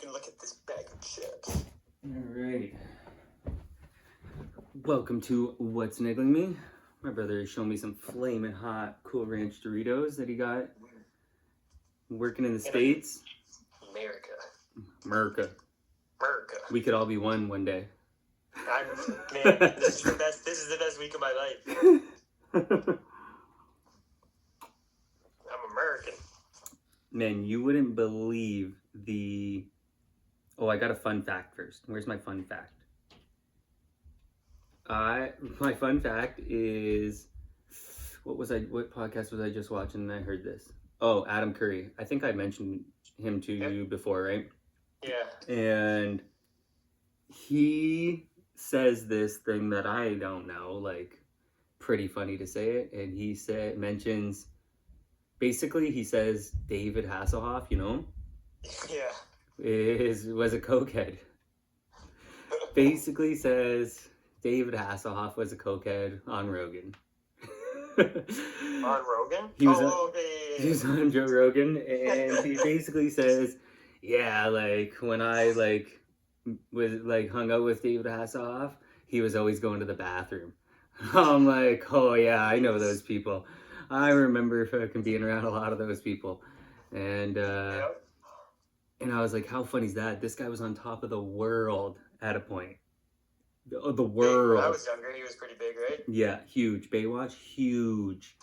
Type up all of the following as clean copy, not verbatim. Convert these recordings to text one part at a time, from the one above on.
and look at this bag of chips. Alright. Welcome to What's Niggling Me. My brother is showing me some flaming hot Cool Ranch Doritos that he got working in the States. America. We could all be one day. This is the best week of my life. I'm American. Man, you wouldn't believe the... Oh, I got a fun fact first. Where's my fun fact? My fun fact is... What podcast was I just watching and I heard this? Oh, Adam Curry. I think I mentioned him to you before, right? Yeah. And he says this thing that I don't know, like, pretty funny to say it. And he mentions... Basically, he says David Hasselhoff, you know? Yeah. Was a cokehead. Basically says David Hasselhoff was a cokehead on Rogan. On Rogan? He was on Joe Rogan, and he basically says, yeah, like, when I, was, hung out with David Hasselhoff, he was always going to the bathroom. I'm like, oh, yeah, I know those people. I remember fucking being around a lot of those people. And, And I was like, how funny is that? This guy was on top of the world at a point. The world. When I was younger, he was pretty big, right? Yeah, huge. Baywatch, huge.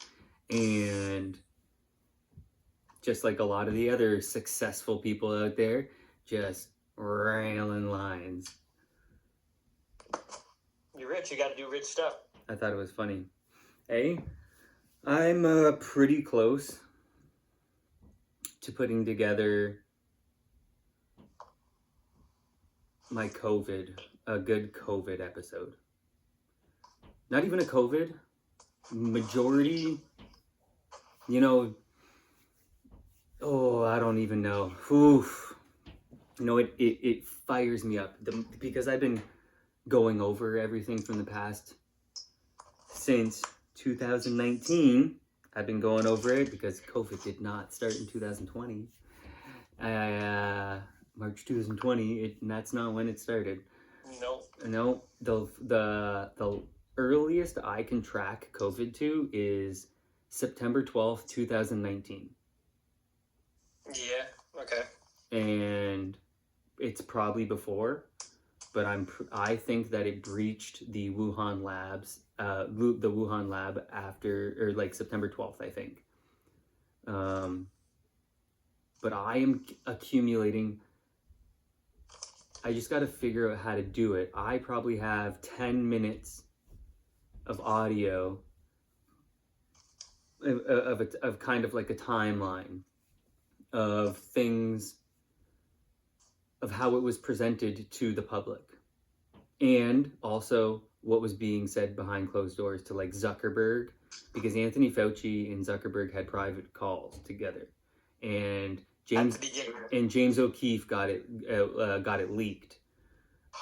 And just like a lot of the other successful people out there, just railing lines. You're rich, you gotta do rich stuff. I thought it was funny. Hey, I'm pretty close to putting together my a good COVID episode. Not even a COVID, majority, I don't even know. Oof. It fires me up because I've been going over everything from the past since 2019. I've been going over it because COVID did not start in 2020. March 2020, and that's not when it started. No, the earliest I can track COVID to is September 12th, 2019. Yeah, okay. And it's probably before, but I think that it breached the Wuhan labs, the Wuhan lab after, or September 12th, I think. But I am accumulating. I just got to figure out how to do it. I probably have 10 minutes of audio of kind of like a timeline of things, of how it was presented to the public. And also what was being said behind closed doors to Zuckerberg, because Anthony Fauci and Zuckerberg had private calls together. And James O'Keefe got it leaked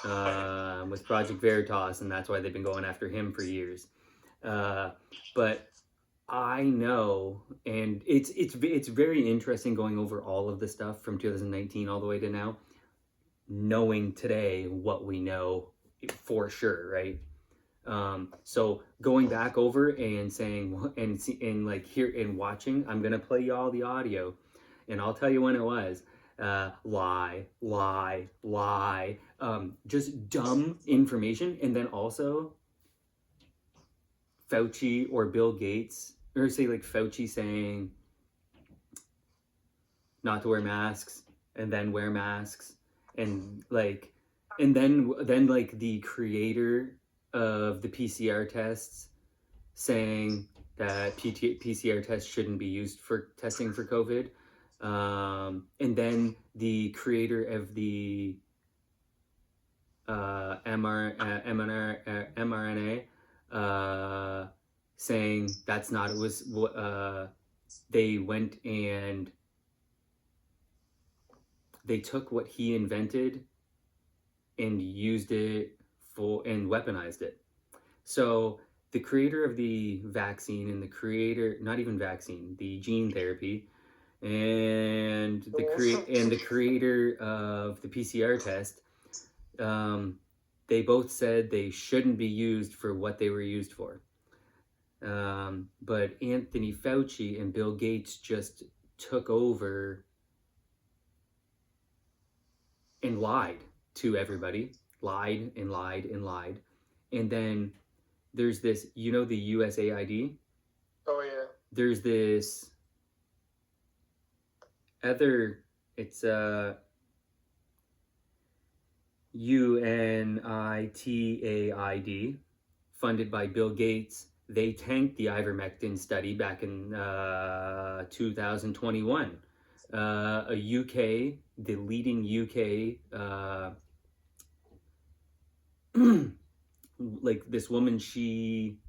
with Project Veritas, and that's why they've been going after him for years. But I know, and it's very interesting going over all of the stuff from 2019 all the way to now, knowing today what we know for sure, right? So going back over and saying and watching, I'm gonna play you all the audio. And I'll tell you when it was. Lie. Just dumb information. And then also Fauci or Bill Gates, or say Fauci saying not to wear masks and then wear masks. And then the creator of the PCR tests saying that PCR tests shouldn't be used for testing for COVID. And then the creator of the mRNA saying that's not, it was they went and they took what he invented and used it and weaponized it. So the creator of the vaccine and the creator, not even vaccine, the gene therapy, and the creator of the PCR test, they both said they shouldn't be used for what they were used for. But Anthony Fauci and Bill Gates just took over and lied to everybody. Lied and lied and lied. And then there's this, you know, the USAID? Oh, yeah. There's this other, it's UNITAID, funded by Bill Gates. They tanked the ivermectin study back in 2021. A UK, the leading UK, like this woman, she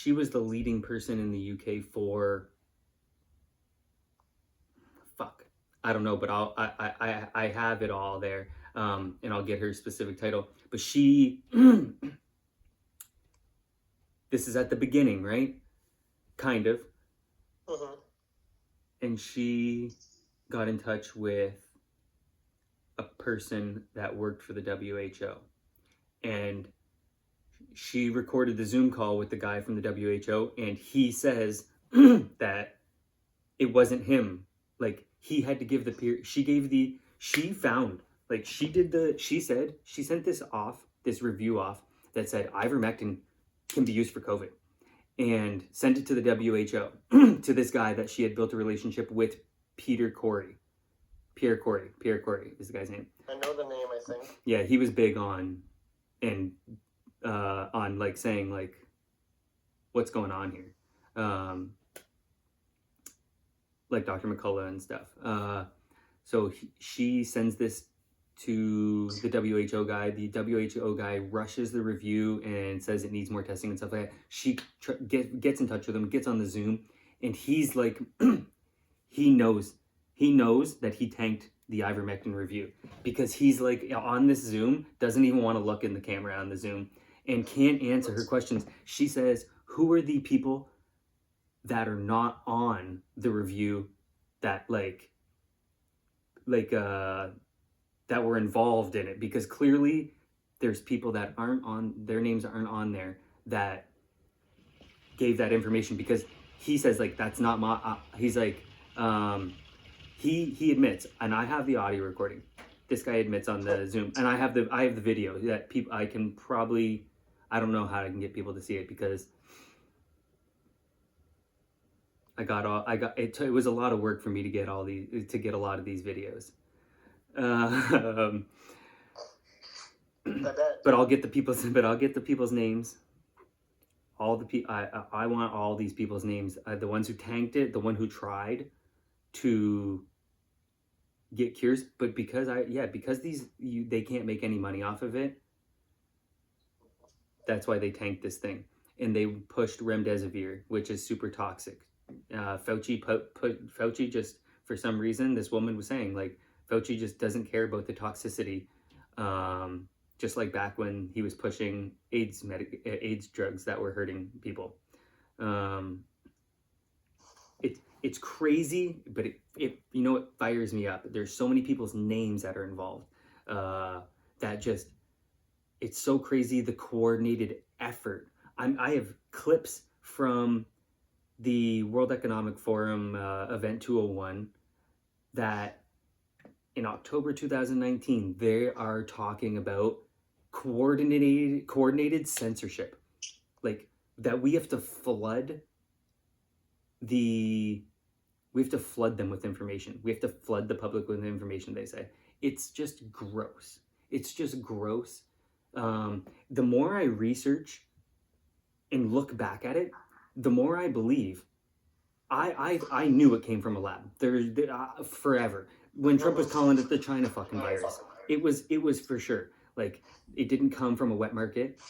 was the leading person in the UK for, fuck, I don't know, but I have it all there, and I'll get her specific title. But she, this is at the beginning, right? Kind of. Mm-hmm. And she got in touch with a person that worked for the WHO, and she recorded the Zoom call with the guy from the WHO, and he says that it wasn't him. Like, he had to give the peer. She found, like, she said, she sent this review off that said ivermectin can be used for COVID, and sent it to the WHO, to this guy that she had built a relationship with, Pierre Corey is the guy's name. I know the name, I think. Yeah, he was big on, and on like saying like, what's going on here, like Dr. McCullough and stuff. So she sends this to the WHO guy. The WHO guy rushes the review and says it needs more testing and stuff like that. She gets in touch with him, gets on the Zoom, and he's like, he knows that he tanked the ivermectin review, because he's like, on this Zoom, doesn't even want to look in the camera on the Zoom, and can't answer her questions. She says, who are the people that are not on the review that that were involved in it? Because clearly there's people that aren't on, their names aren't on there, that gave that information. Because he says, like, that's not my, he's like, he admits, and I have the audio recording. This guy admits on the Zoom, and I have the video that people, I can probably, I don't know how I can get people to see it, because it was a lot of work for me to get a lot of these videos. But I'll get the people's names. I want all these people's names. The ones who tanked it, the one who tried to get cures, but because they can't make any money off of it. That's why they tanked this thing, and they pushed remdesivir, which is super toxic. Fauci just, for some reason, this woman was saying, like, Fauci just doesn't care about the toxicity, just like back when he was pushing AIDS drugs that were hurting people. It's crazy, but it you know, it fires me up. There's so many people's names that are involved, that just, it's so crazy, the coordinated effort. I have clips from the World Economic Forum event 201 that in October 2019 they are talking about coordinated censorship, like that we have to flood them with information. We have to flood the public with information, they say. It's just gross. The more I research and look back at it, the more I believe. I knew it came from a lab. Forever. When Trump was calling it the China fucking virus, it was for sure. Like, it didn't come from a wet market.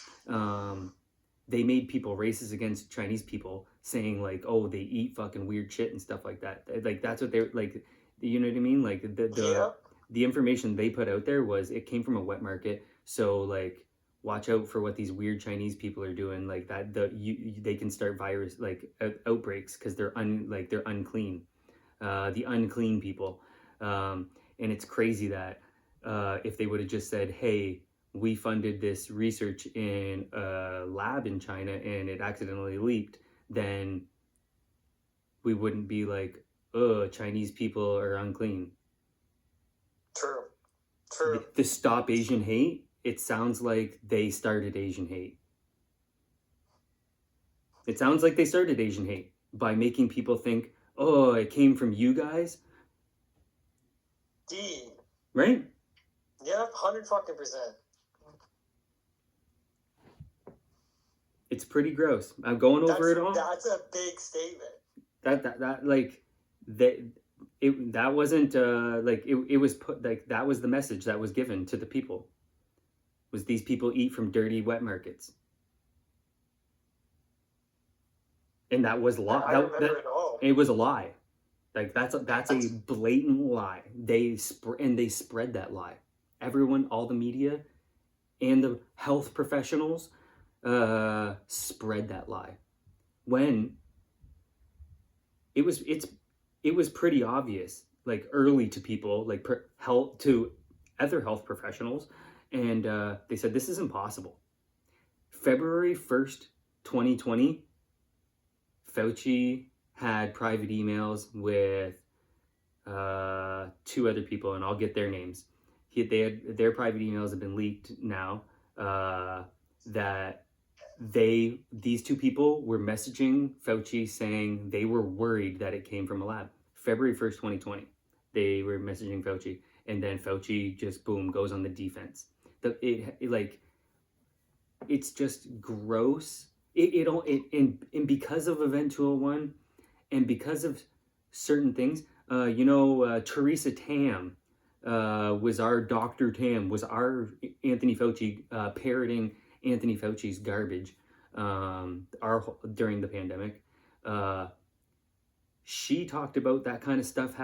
They made people racist against Chinese people, saying like, oh, they eat fucking weird shit and stuff like that. Like, that's what they're like. You know what I mean? Like, the information they put out there was, it came from a wet market. So like, watch out for what these weird Chinese people are doing, like that they can start virus like outbreaks because they're unclean, the unclean people, and it's crazy that if they would have just said, hey, we funded this research in a lab in China and it accidentally leaked, then we wouldn't be like, oh, Chinese people are unclean. True. True. The Stop Asian Hate, it sounds like they started Asian hate. It sounds like they started Asian hate by making people think, oh, it came from you guys. D. Right? Yep, 100%. It's pretty gross. I'm going over it all. That's a big statement. That like that wasn't like it was put like that was the message that was given to the people. Was these people eat from dirty wet markets? And that was it was a lie. Like that's a blatant lie. They spread that lie. Everyone, all the media, and the health professionals, spread that lie. When it was pretty obvious, like early to people, like health to other health professionals, and they said this is impossible. February 1st, 2020. Fauci had private emails with two other people, and I'll get their names. Their private emails have been leaked now. That these two people were messaging Fauci saying they were worried that it came from a lab. February 1st, 2020, they were messaging Fauci, and then Fauci just boom goes on the defense. It's just gross. And because of Event 201 and because of certain things, Teresa Tam was our Dr. Tam, was our Anthony Fauci, parroting Anthony Fauci's garbage during the pandemic. She talked about that kind of stuff,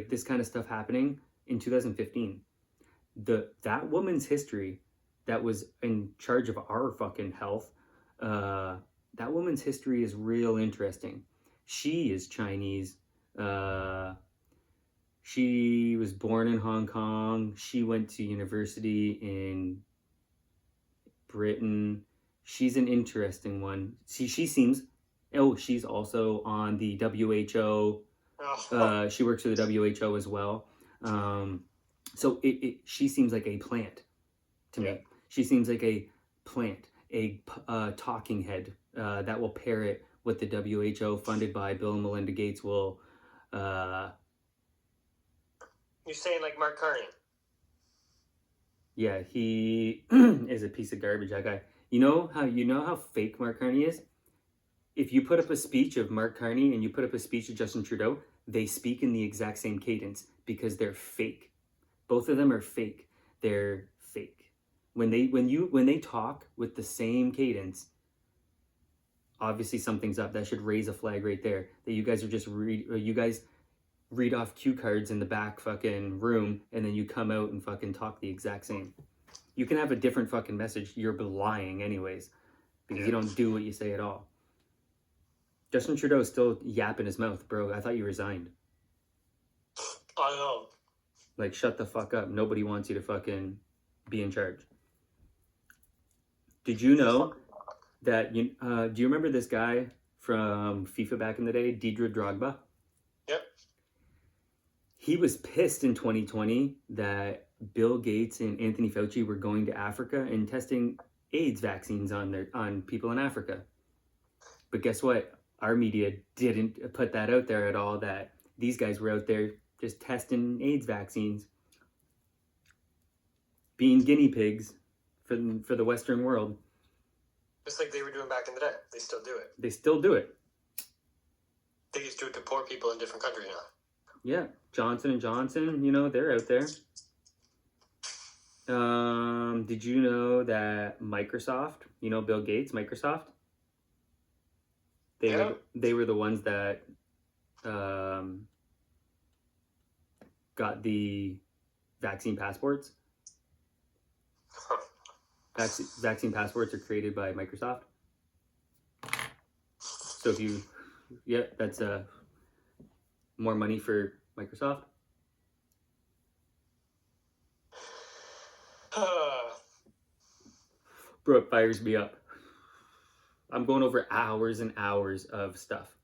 this kind of stuff happening in 2015. That woman's history that was in charge of our fucking health, that woman's history is real interesting. She is Chinese. She was born in Hong Kong. She went to university in Britain. She's an interesting one. She seems... Oh, she's also on the WHO. She works for the WHO as well. So she seems like a plant to me. She seems like a plant, a talking head that will parrot what the WHO, funded by Bill and Melinda Gates, will... You're saying like Mark Carney? Yeah, he is a piece of garbage, that guy. You know how fake Mark Carney is? If you put up a speech of Mark Carney and you put up a speech of Justin Trudeau, they speak in the exact same cadence because they're fake. Both of them are fake. They're fake. When they talk with the same cadence, obviously something's up. That should raise a flag right there. That you guys are just read off cue cards in the back fucking room, and then you come out and fucking talk the exact same. You can have a different fucking message. You're lying anyways because you don't do what you say at all. Justin Trudeau is still yapping his mouth, bro. I thought you resigned. I know. Like, shut the fuck up. Nobody wants you to fucking be in charge. Did you know that do you remember this guy from FIFA back in the day, Didier Drogba? Yep. He was pissed in 2020 that Bill Gates and Anthony Fauci were going to Africa and testing AIDS vaccines on people in Africa. But guess what? Our media didn't put that out there at all, that these guys were out there just testing AIDS vaccines, being guinea pigs for the Western world. Just like they were doing back in the day. They still do it. They still do it. They just do it to poor people in different countries now. Yeah. Johnson & Johnson, they're out there. Did you know that Microsoft, Bill Gates, Microsoft? They were the ones that got the vaccine passports. vaccine passports are created by Microsoft. So if you, that's more money for Microsoft. Bro, it fires me up. I'm going over hours and hours of stuff.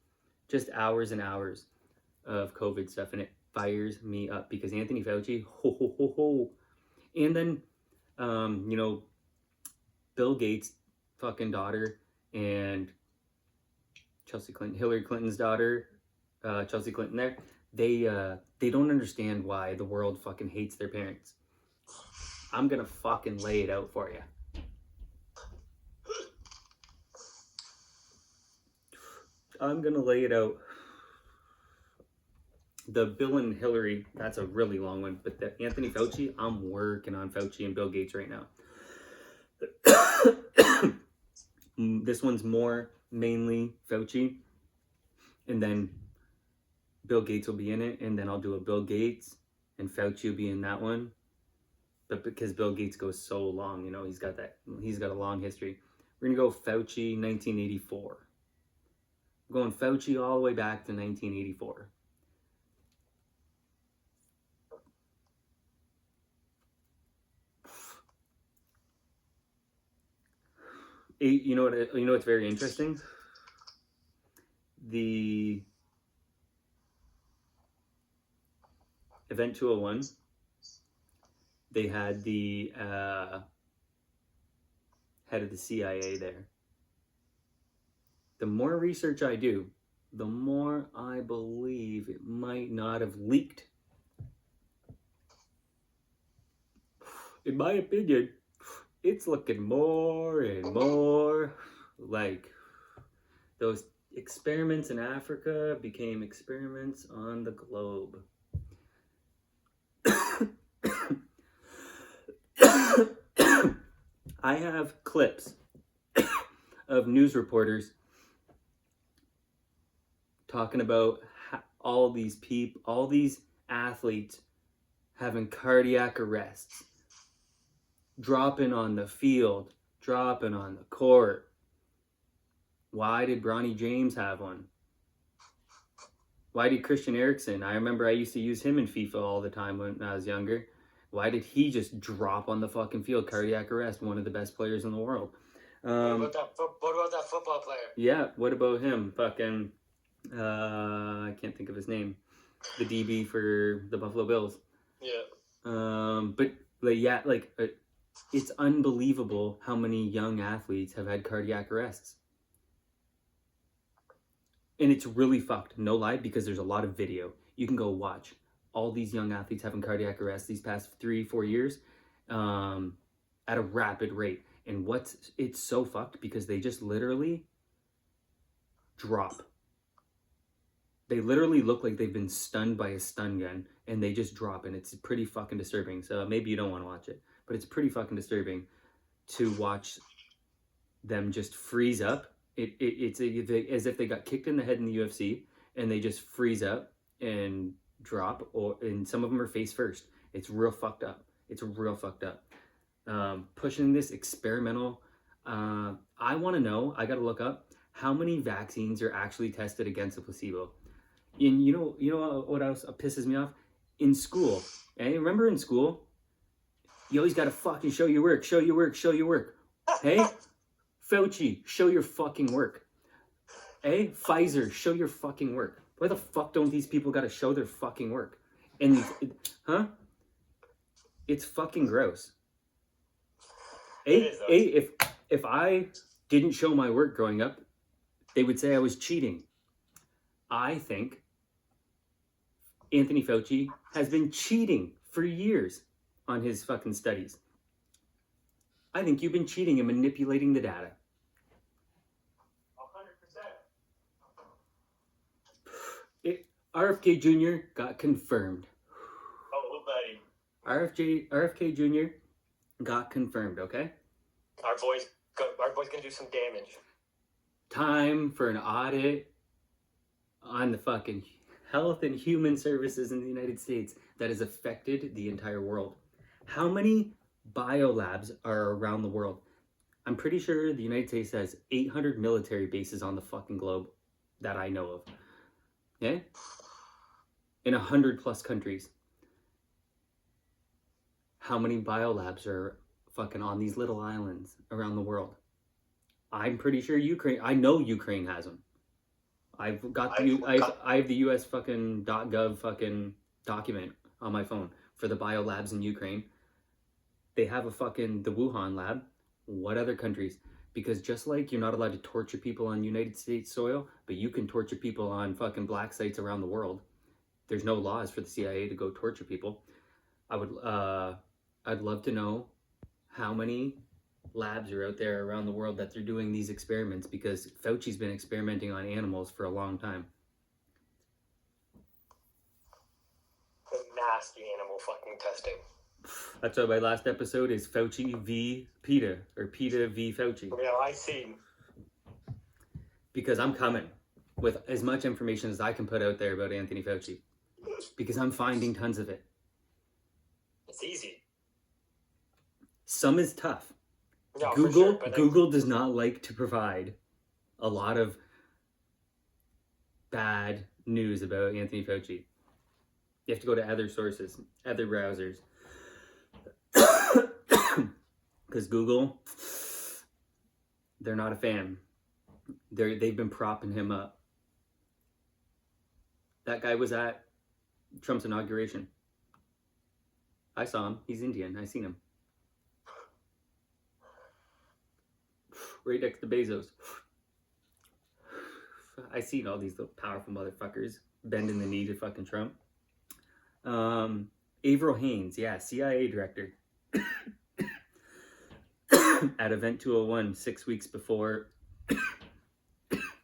Just hours and hours of COVID stuff, and it fires me up because Anthony Fauci, ho ho ho ho. And then, Bill Gates' fucking daughter and Hillary Clinton's daughter, Chelsea Clinton there, they don't understand why the world fucking hates their parents. I'm gonna fucking lay it out for you. I'm gonna lay it out. The Bill and Hillary, that's a really long one, but the Anthony Fauci, I'm working on Fauci and Bill Gates right now. This one's more mainly Fauci, and then Bill Gates will be in it, and then I'll do a Bill Gates, and Fauci will be in that one. But because Bill Gates goes so long, he's got a long history. We're gonna go Fauci 1984. We're going Fauci all the way back to 1984. You know what's very interesting? The Event 201, they had the head of the CIA there. The more research I do, the more I believe it might not have leaked. In my opinion, it's looking more and more like those experiments in Africa became experiments on the globe. I have clips of news reporters talking about all these athletes having cardiac arrests, dropping on the field, dropping on the court. Why did Bronny James have one? Why did Christian Eriksen? I remember I used to use him in FIFA all the time when I was younger. Why did he just drop on the fucking field? Cardiac arrest, one of the best players in the world. What about that football player? Yeah, what about him? Fucking, I can't think of his name. The DB for the Buffalo Bills. Yeah. But it's unbelievable how many young athletes have had cardiac arrests. And it's really fucked, no lie, because there's a lot of video. You can go watch all these young athletes having cardiac arrests these past 3-4 years at a rapid rate. And it's so fucked because they just literally drop. They literally look like they've been stunned by a stun gun, and they just drop, and it's pretty fucking disturbing. So maybe you don't want to watch it, but it's pretty fucking disturbing to watch them just freeze up. It's as if they got kicked in the head in the UFC, and they just freeze up and drop, and some of them are face first. It's real fucked up. Pushing this experimental. I want to know. I got to look up how many vaccines are actually tested against a placebo. And you know what else pisses me off? In school, remember in school, you always got to fucking show your work. Hey, Fauci, show your fucking work. Hey, Pfizer, show your fucking work. Why the fuck don't these people got to show their fucking work? And it's fucking gross. If I didn't show my work growing up, they would say I was cheating. I think Anthony Fauci has been cheating for years on his fucking studies. I think you've been cheating and manipulating the data. 100%. RFK Jr. got confirmed. Oh, buddy. RFK Jr. got confirmed, okay? Our boy's gonna do some damage. Time for an audit on the fucking health and human services in the United States that has affected the entire world. How many biolabs are around the world. I'm pretty sure the United States has 800 military bases on the fucking globe that I know of. Yeah? In 100 plus countries. How many biolabs are fucking on these little islands around the world? I'm pretty sure I know Ukraine has them. I have the US fucking .gov fucking document on my phone for the biolabs in Ukraine. They have the Wuhan lab. What other countries? Because just like you're not allowed to torture people on United States soil, but you can torture people on fucking black sites around the world. There's no laws for the CIA to go torture people. I'd love to know how many labs are out there around the world that they're doing these experiments, because Fauci's been experimenting on animals for a long time. Nasty animal fucking testing. That's why my last episode is Fauci v. PETA, or PETA v. Fauci. Yeah, I see. Because I'm coming with as much information as I can put out there about Anthony Fauci. Because I'm finding tons of it. It's easy. Some is tough. No, Google does not like to provide a lot of bad news about Anthony Fauci. You have to go to other sources, other browsers. Because Google, they're not a fan. They've been propping him up. That guy was at Trump's inauguration. I saw him. He's Indian. I seen him. Right next to Bezos. I seen all these little powerful motherfuckers bending the knee to fucking Trump. Avril Haines, yeah, CIA director. At Event 201, 6 weeks before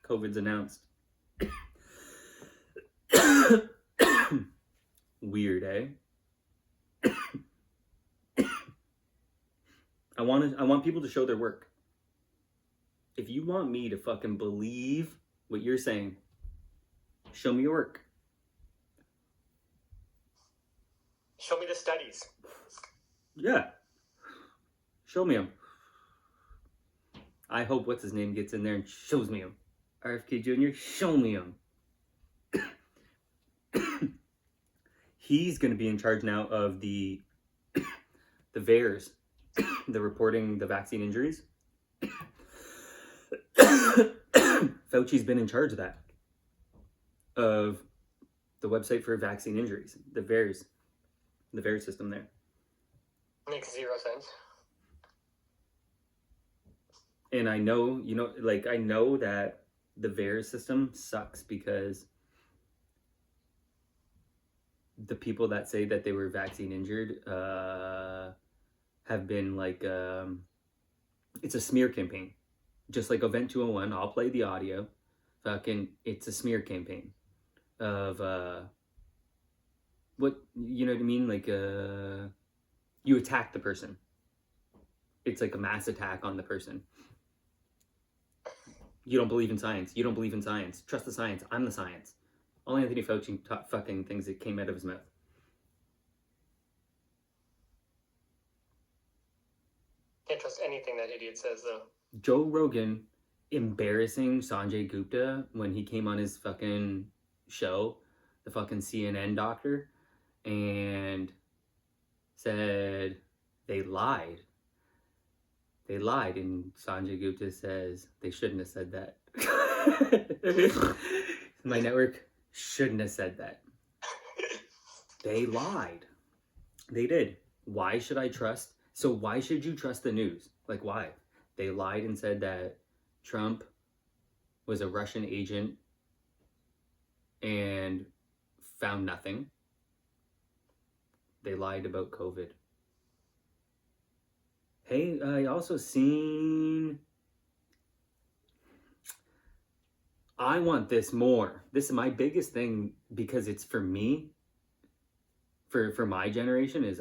COVID's announced. Weird, eh? I want people to show their work. If you want me to fucking believe what you're saying, show me your work. Show me the studies. Yeah. Show me them. I hope what's his name gets in there and shows me him. RFK Jr., show me him. He's going to be in charge now of the VAERS, the reporting the vaccine injuries. Fauci's been in charge of that. Of the website for vaccine injuries, the VAERS system there. Makes zero sense. And I know, I know that the VAERS system sucks because the people that say that they were vaccine injured have been it's a smear campaign. Just like Event 201, I'll play the audio. It's a smear campaign of what, you know what I mean? You attack the person. It's like a mass attack on the person. You don't believe in science. You don't believe in science. Trust the science. I'm the science. All Anthony Fauci fucking things that came out of his mouth. Can't trust anything that idiot says, though. Joe Rogan embarrassing Sanjay Gupta when he came on his fucking show, the fucking CNN doctor, and said they lied. They lied, and Sanjay Gupta says they shouldn't have said that. My network shouldn't have said that. They lied. They did. Why should I trust? So why should you trust the news? Why? They lied and said that Trump was a Russian agent and found nothing. They lied about COVID. Hey, I also seen... I want this more. This is my biggest thing because it's for me, for my generation, is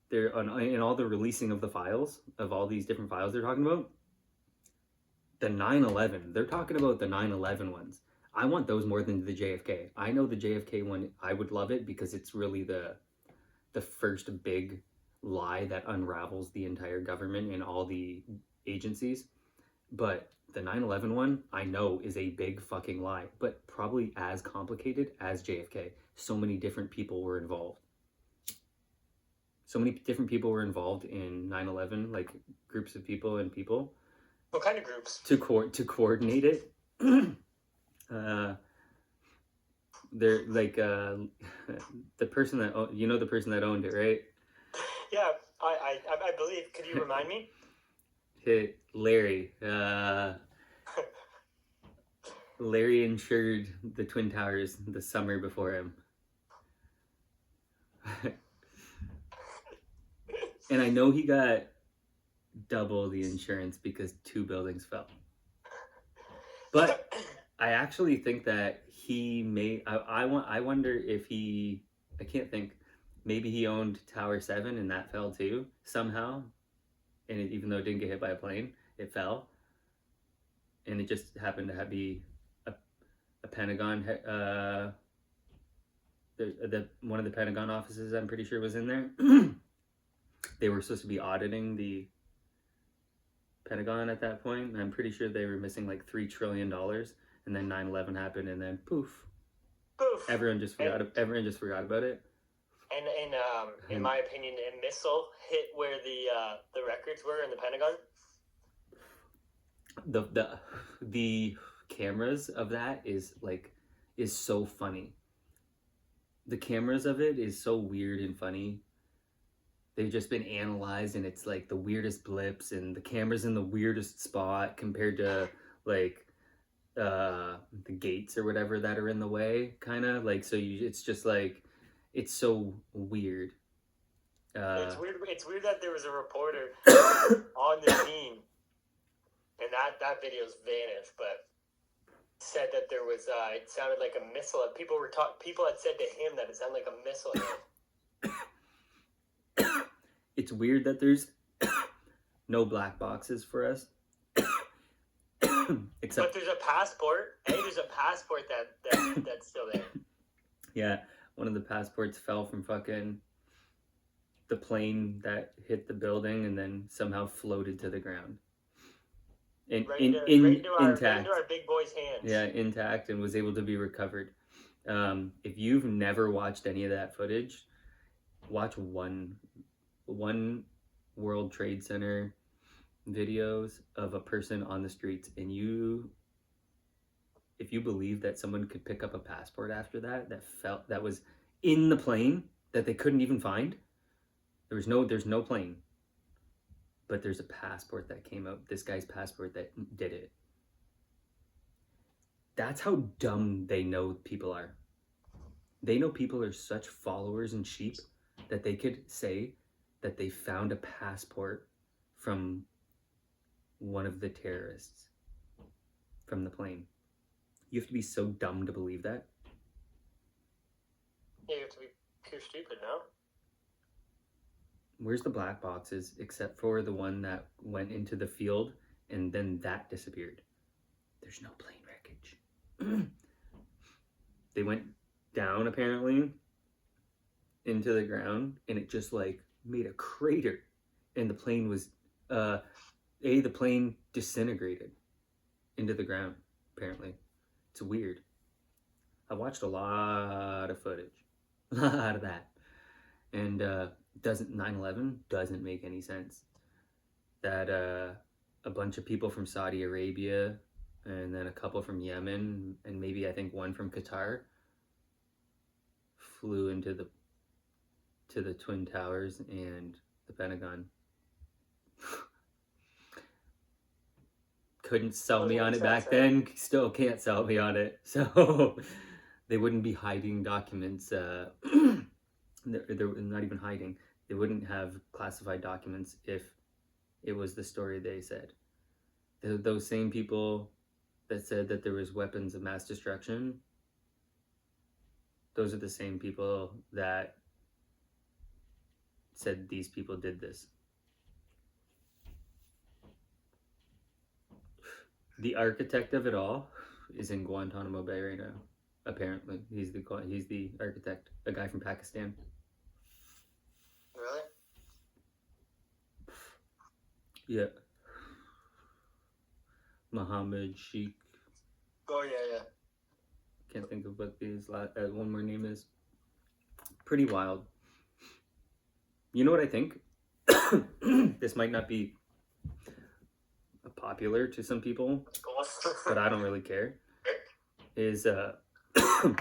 they're in all the releasing of the files, of all these different files they're talking about. The 9/11, they're talking about the 9/11 ones. I want those more than the JFK. I know the JFK one, I would love it because it's really the first big lie that unravels the entire government and all the agencies. But the 9/11 one, I know, is a big fucking lie, but probably as complicated as JFK. So many different people were involved. So many different people were involved in 9/11, like groups of people and people. What kind of groups? To coordinate it. They're like the person that the person that owned it, right? Yeah, I believe. Could you remind me? Larry. Larry insured the Twin Towers the summer before him. And I know he got double the insurance because 2 buildings fell. But I actually think that he may. I wonder if he. I can't think. Maybe he owned Tower 7 and that fell too somehow. And even though it didn't get hit by a plane, it fell. And it just happened to be a Pentagon. One of the Pentagon offices, I'm pretty sure, was in there. They were supposed to be auditing the Pentagon at that point, and I'm pretty sure they were missing like $3 trillion. And then 9/11 happened, and then poof, everyone just forgot about it. And in my opinion, a missile hit where the records were in the Pentagon. The cameras of that is so funny. The cameras of it is so weird and funny. They've just been analyzed, and it's like the weirdest blips, and the camera's in the weirdest spot compared to like the gates or whatever that are in the way, kind of like. So it's just like, it's so weird. It's weird. It's weird that there was a reporter on the scene, and that video's vanished. But said that there was it sounded like a missile. People had said to him that it sounded like a missile hit. It's weird that there's no black boxes for us. But there's a passport. Hey, there's a passport that's still there. Yeah, one of the passports fell from fucking the plane that hit the building and then somehow floated to the ground. Intact. Into our big boy's hands. Yeah, intact, and was able to be recovered. If you've never watched any of that footage, watch one World Trade Center videos of a person on the streets, and if you believe that someone could pick up a passport after that was in the plane that they couldn't even find. There's no plane, but there's a passport that came out, this guy's passport that did it. That's how dumb they know people are. They know people are such followers and sheep that they could say that they found a passport from one of the terrorists from the plane. You have to be so dumb to believe that. Yeah, you have to be pure stupid, no? Where's the black boxes except for the one that went into the field and then that disappeared? There's no plane wreckage. They went down apparently into the ground, and it just like made a crater, and the plane was the plane disintegrated into the ground. Apparently, it's weird. I watched a lot of footage, a lot of that, and 9/11 doesn't make any sense. That a bunch of people from Saudi Arabia, and then a couple from Yemen, and maybe I think one from Qatar, flew into the Twin Towers and the Pentagon. Couldn't sell me on it back then, still can't sell me on it. So they wouldn't be hiding documents. They're not even hiding. They wouldn't have classified documents if it was the story they said. Those same people that said that there was weapons of mass destruction, those are the same people that said these people did this. The architect of it all is in Guantanamo Bay right now. Apparently, he's the architect, a guy from Pakistan. Really? Yeah. Muhammad Sheikh. Oh yeah. Can't think of what his one more name is. Pretty wild. You know what I think? This might not be popular to some people, but I don't really care. Is Elon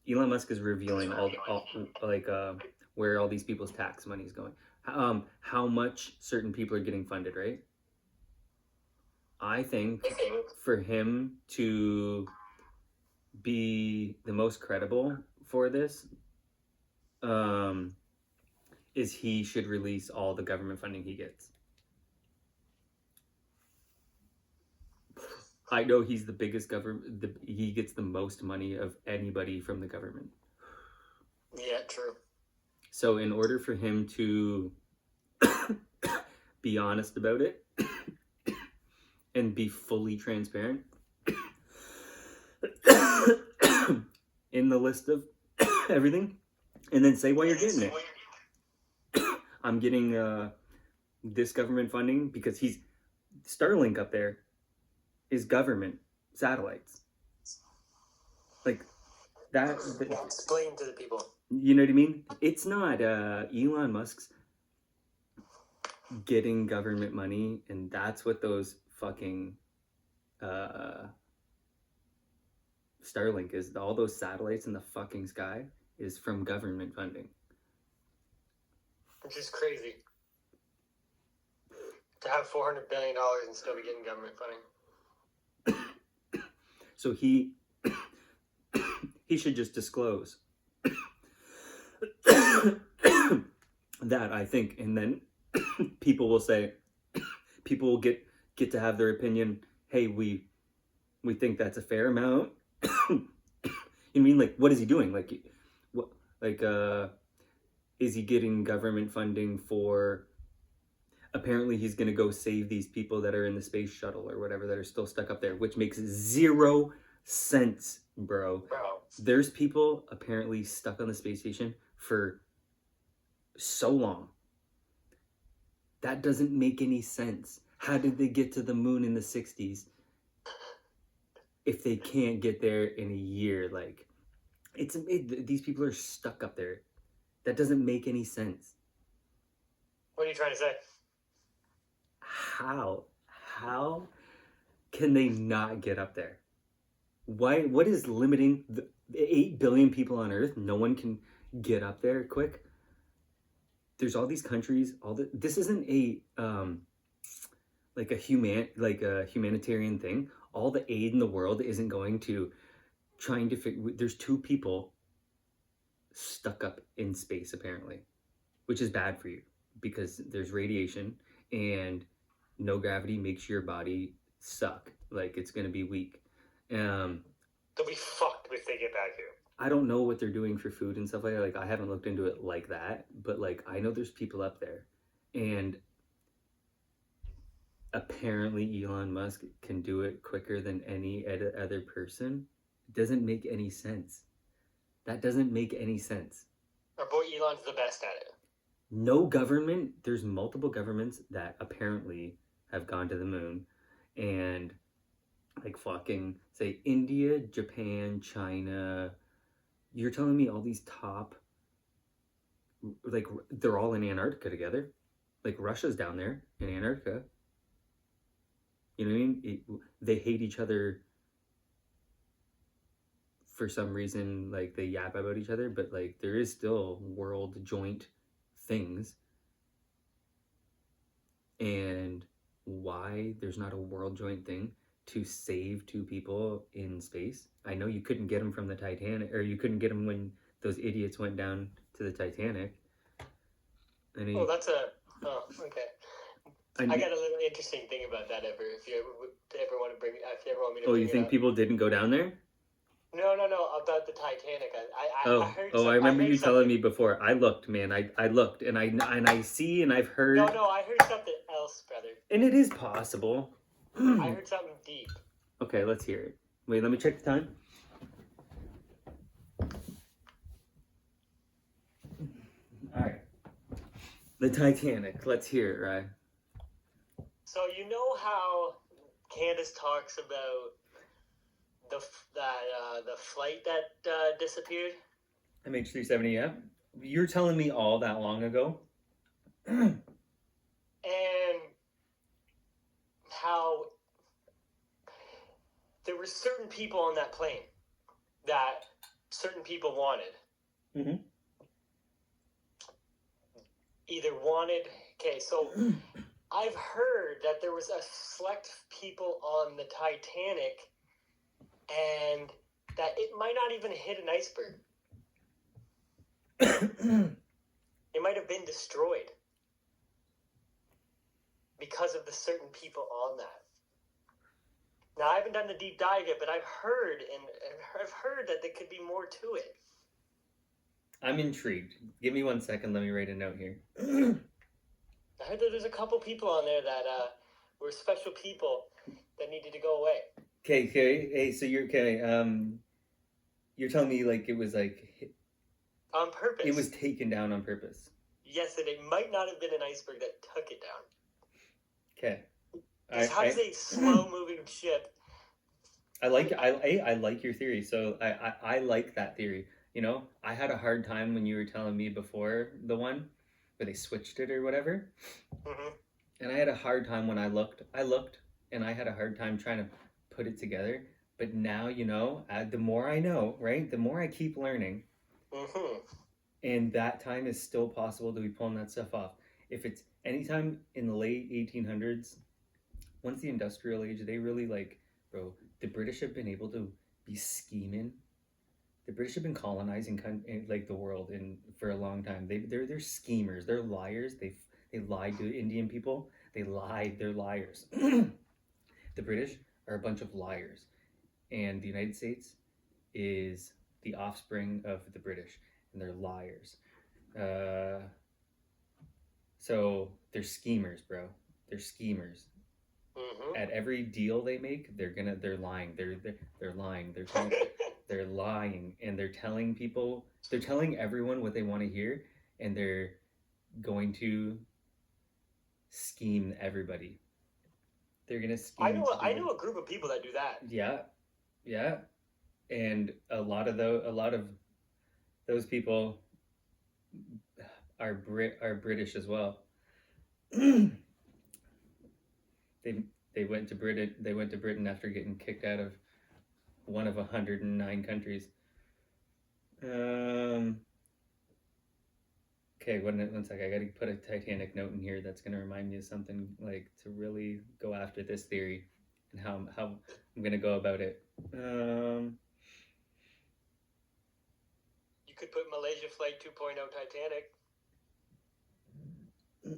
Musk is revealing all like where all these people's tax money is going. How much certain people are getting funded, right? I think for him to be the most credible for this, is he should release all the government funding he gets. I know he's the biggest government. He gets the most money of anybody from the government. Yeah, true. So in order for him to be honest about it and be fully transparent in the list of everything, and then say why you're getting it. I'm getting this government funding because he's Starlink up there is government satellites. Like that. Explain to the people. You know what I mean? It's not Elon Musk's getting government money, and that's what those fucking Starlink is. All those satellites in the fucking sky is from government funding. Which is crazy. To have $400 billion and still be getting government funding. So he should just disclose that, I think, and then people will get to have their opinion. Hey, we think that's a fair amount. You mean, like, what is he doing? Like, what, like, is he getting government funding for? Apparently, he's gonna go save these people that are in the space shuttle or whatever that are still stuck up there, which makes 0 sense, bro. There's people apparently stuck on the space station for so long. That doesn't make any sense. How did they get to the moon in the 60s if they can't get there in a year? Like, these people are stuck up there. That doesn't make any sense. What are you trying to say? How can they not get up there? Why? What is limiting the 8 billion people on Earth? No one can get up there quick. There's all these countries. This isn't a humanitarian thing. All the aid in the world isn't going to trying to figure. There's 2 people stuck up in space apparently, which is bad for you because there's radiation and no gravity makes your body suck. Like, it's gonna be weak. They'll be fucked if they get back here. I don't know what they're doing for food and stuff like that. Like, I haven't looked into it like that, but like, I know there's people up there, and apparently Elon Musk can do it quicker than any other person. It doesn't make any sense. That doesn't make any sense. Our boy Elon's the best at it. No government, there's multiple governments that apparently have gone to the moon, and like fucking say India, Japan, China. You're telling me all these top, like, they're all in Antarctica together? Like, Russia's down there in Antarctica. You know what I mean? They hate each other for some reason. Like, they yap about each other, but like, there is still world joint things. And why there's not a world joint thing to save 2 people in space? I know you couldn't get them from the Titanic, or you couldn't get them when those idiots went down to the Titanic. Okay. I got a little interesting thing about that. If you ever want to bring, if you ever want me to. Oh, you think people didn't go down there? No, about the Titanic. I remember you telling me before. I looked, man. I looked, and I see, and I've heard. No, I heard something else, brother. And it is possible. I heard something deep. Okay, let's hear it. Wait, let me check the time. All right. The Titanic. Let's hear it, right? So you know how Candace talks about the flight that disappeared? MH370, yeah. You're telling me all that long ago? And how there were certain people on that plane that certain people wanted. Mm-hmm. Okay, so I've heard that there was a select people on the Titanic and that it might not even hit an iceberg. It might have been destroyed because of the certain people on that. Now, I haven't done the deep dive yet, but I've heard that there could be more to it. I'm intrigued. Give me 1 second. Let me write a note here. I heard that there's a couple people on there that were special people that needed to go away. Okay. Hey, so you're okay. You're telling me like it was like on purpose. It was taken down on purpose. Yes, and it might not have been an iceberg that took it down. Okay. How does a slow-moving ship? I like your theory. So I like that theory. You know, I had a hard time when you were telling me before the one where they switched it or whatever. Mm-hmm. And I had a hard time when I looked, and I had a hard time trying to put it together. But now, you know, the more I know, right? The more I keep learning. Mm-hmm. And that time is still possible to be pulling that stuff off. If it's anytime in the late 1800s, once the industrial age, they really bro, the British have been able to be scheming. The British have been colonizing like the world for a long time. They're schemers. They're liars. They lied to Indian people. They're liars. The British are a bunch of liars, and the United States is the offspring of the British, and they're liars. So they're schemers, bro. They're schemers. Mm-hmm. At every deal they make, they're lying. They're lying. They're lying, and they're telling everyone what they want to hear, and they're going to scheme everybody. They're gonna scheme. I know a group of people that do that. Yeah, and a lot of those people are British as well. They went to Britain. They went to Britain after getting kicked out of one of 109 countries. Okay, one sec. I gotta put a Titanic note in here that's gonna remind me of something to really go after this theory and how I'm gonna go about it. You could put Malaysia Flight 2.0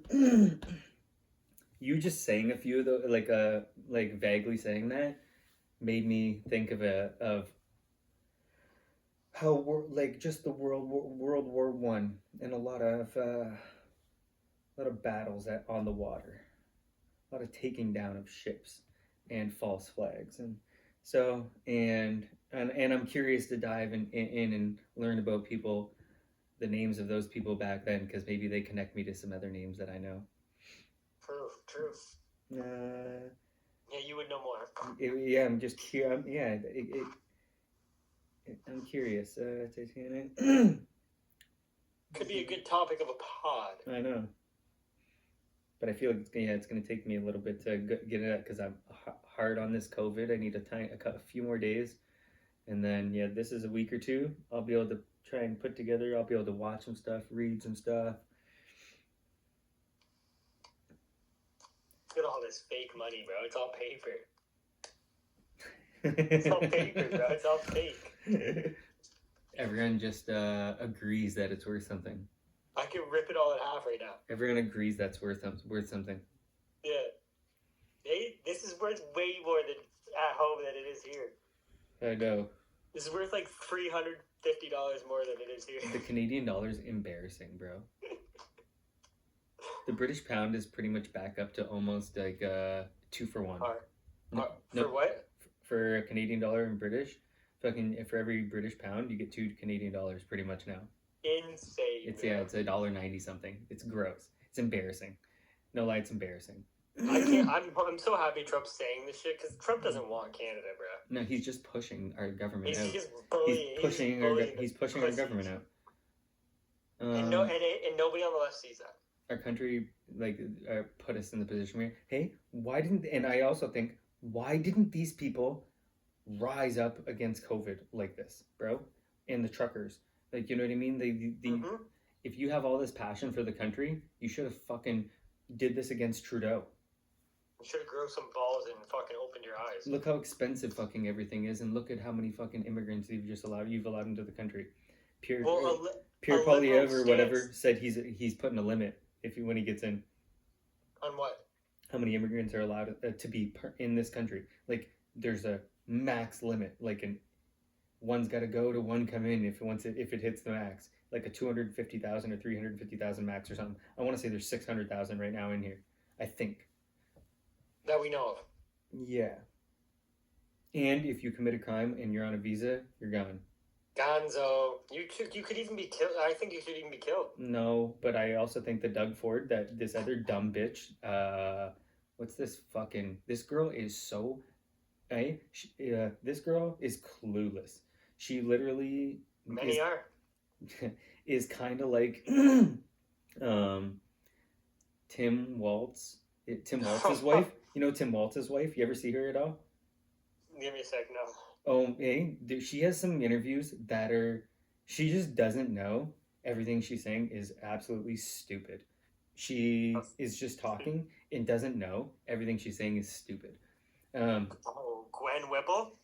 Titanic. You just saying a few of those, vaguely saying that, made me think of how just the World War One and a lot of battles on the water, a lot of taking down of ships and false flags, and so and I'm curious to dive in and learn about people, the names of those people back then, because maybe they connect me to some other names that I know. True. Yeah, you would know more. I'm just curious. I'm curious. Titanic. Could be a good topic of a pod. I know, but I feel like it's going to take me a little bit to get it out because I'm hard on this COVID. I need a few more days, and then this is a week or two. I'll be able to try and put together. I'll be able to watch some stuff, read some stuff. Look at all this fake money, bro. It's all paper. It's all paper, bro. It's all fake. Everyone just agrees that it's worth something. I could rip it all in half right now. Everyone agrees that's worth something. Yeah. Hey, this is worth way more than at home than it is here. I know. This is worth like $350 more than it is here. The Canadian dollar is embarrassing, bro. The British pound is pretty much back up to almost 2 for 1. For what? For a Canadian dollar and British, for every British pound, you get 2 Canadian dollars pretty much now. Insane. It's $1.90 something. It's gross. It's embarrassing. No lie, it's embarrassing. I can't. I'm so happy Trump's saying this shit because Trump doesn't want Canada, bro. No, he's just pushing our government out. He's just bullying. He's pushing our government out. And nobody on the left sees that. Our country put us in the position where, hey, why didn't? And I also think, why didn't these people rise up against COVID like this, bro? And the truckers, like, you know what I mean? If you have all this passion for the country, you should have fucking did this against Trudeau. You should have grown some balls and fucking opened your eyes. Look how expensive fucking everything is, and look at how many fucking immigrants you've allowed into the country. Pierre Poilievre or whatever said he's putting a limit when he gets in. On what? How many immigrants are allowed to be in this country? Like, there's a max limit. Like, one's got to go to one come in if it hits the max. Like a 250,000 or 350,000 max or something. I want to say there's 600,000 right now in here. I think. That we know of. Yeah. And if you commit a crime and you're on a visa, you're gone. Gonzo. You could even be killed. I think you should even be killed. No, but I also think that Doug Ford, this other dumb bitch, what's this fucking... This girl is so... this girl is clueless. She literally... Many are. Is kind of like Tim Waltz. Tim Waltz's wife. You know Tim Waltz's wife? You ever see her at all? Give me a sec, no. Oh, hey, she has some interviews that are... She just doesn't know. Everything she's saying is absolutely stupid. She is just talking and doesn't know. Everything she's saying is stupid. Gwen Whipple?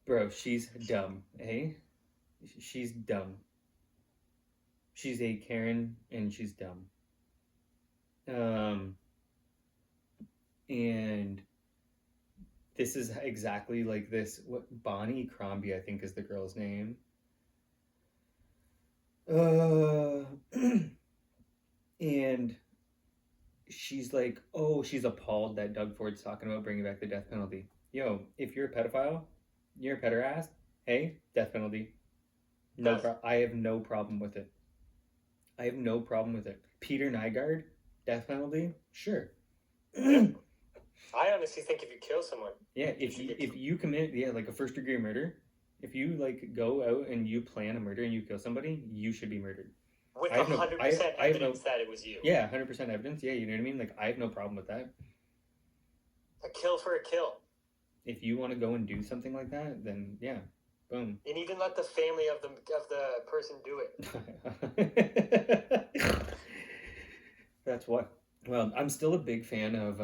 Bro, she's dumb, hey? She's dumb. She's a Karen, and she's dumb. And this is exactly like this. What Bonnie Crombie, I think, is the girl's name. And she's like, oh, she's appalled that Doug Ford's talking about bringing back the death penalty. Yo, if you're a pedophile, you're a pederast. Hey, death penalty. I have no problem with it. I have no problem with it. Peter Nygaard, death penalty, sure. I honestly think if you kill someone, yeah, if you commit like a first degree murder, if you like go out and you plan a murder and you kill somebody, you should be murdered. With 100% evidence that it was you. Yeah, 100% evidence. Yeah, you know what I mean. Like, I have no problem with that. A kill for a kill. If you want to go and do something like that, then yeah. Boom. And even let the family of the person do it. That's what. Well, I'm still a big fan of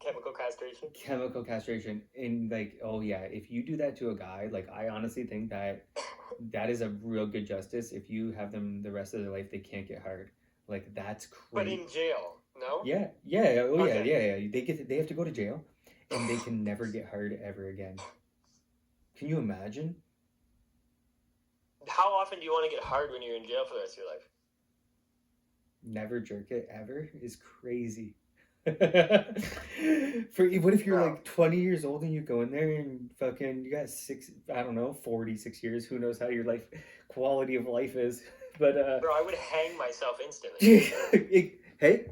chemical castration. Chemical castration. And like, oh yeah, if you do that to a guy, like, I honestly think that is a real good justice. If you have them the rest of their life, they can't get hard. Like, that's crazy. But in jail, no? Yeah. Oh okay. Yeah. They have to go to jail, and they can never get hard ever again. Can you imagine? How often do you want to get hard when you're in jail for the rest of your life? Never jerk it ever is crazy. What if you're like 20 years old and you go in there and fucking you got 46 years, who knows how your life quality of life is. But bro, I would hang myself instantly. Hey.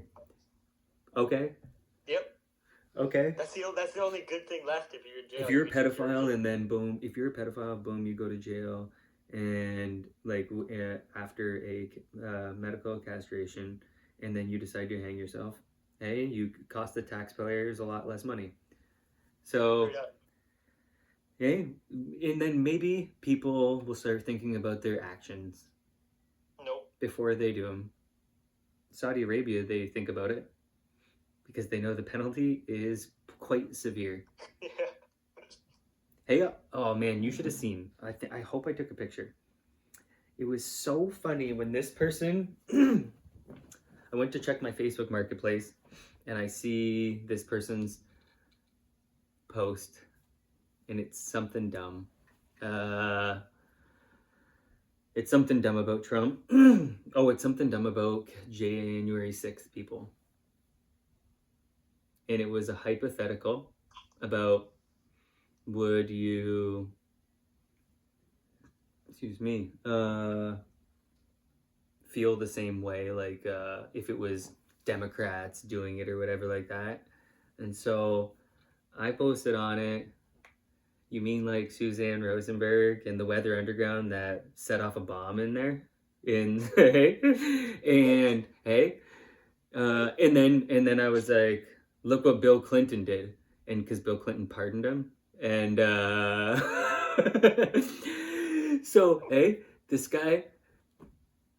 Okay. Yep. Okay. That's the only good thing left if you're in jail. If you're a pedophile and then boom, you go to jail, and like after a medical castration, and then you decide to hang yourself, hey, you cost the taxpayers a lot less money. So, hey, and then maybe people will start thinking about their actions. Nope. Before they do them. Saudi Arabia, they think about it because they know the penalty is quite severe. Yeah. Hey, oh man, you should have seen. I hope I took a picture. It was so funny when this person... I went to check my Facebook Marketplace, and I see this person's post, and it's something dumb. It's something dumb about Trump. Oh, it's something dumb about January 6th people. And it was a hypothetical about, would you, feel the same way, like if it was Democrats doing it or whatever like that. And so I posted on it, you mean like Suzanne Rosenberg and the Weather Underground that set off a bomb in there? And and then I was like, look what Bill Clinton did, and because Bill Clinton pardoned him, and so hey, this guy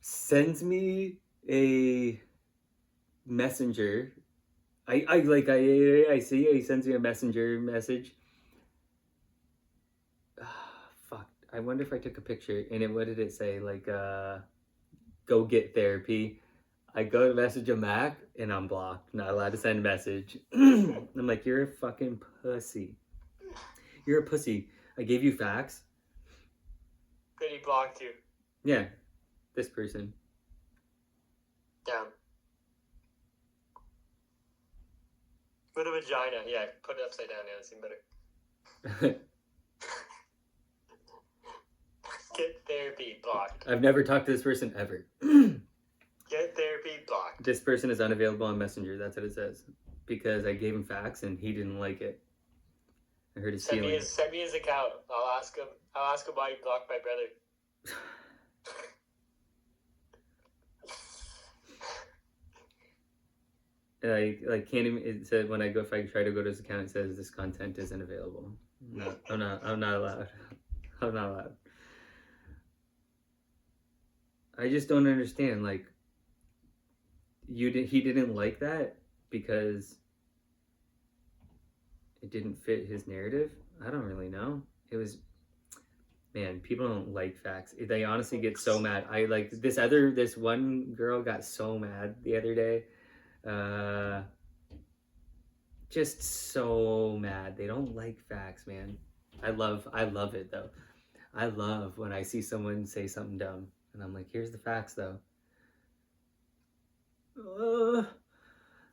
sends me a messenger. I see he sends me a messenger message. Fuck. I wonder if I took a picture and what did it say? Like go get therapy. I go to message him back and I'm blocked. Not allowed to send a message. I'm like, you're a fucking pussy. You're a pussy. I gave you facts. Good, he blocked you. Yeah. This person. Down. Put a vagina. Yeah, put it upside down. Yeah, it seemed better. Get therapy, blocked. I've never talked to this person ever. Get therapy, blocked. This person is unavailable on Messenger. That's what it says. Because I gave him facts and he didn't like it. I heard his feelings. Send me his account. I'll ask him why he blocked my brother. I can't even. It said when if I try to go to his account, it says this content isn't available. No, I'm not allowed. I'm not allowed. I just don't understand. Like, he didn't like that because it didn't fit his narrative. I don't really know. It was, man, people don't like facts. They honestly get so mad. I like this one girl got so mad the other day. Just so mad. They don't like facts, man. I love it though. I love when I see someone say something dumb and I'm like, here's the facts though.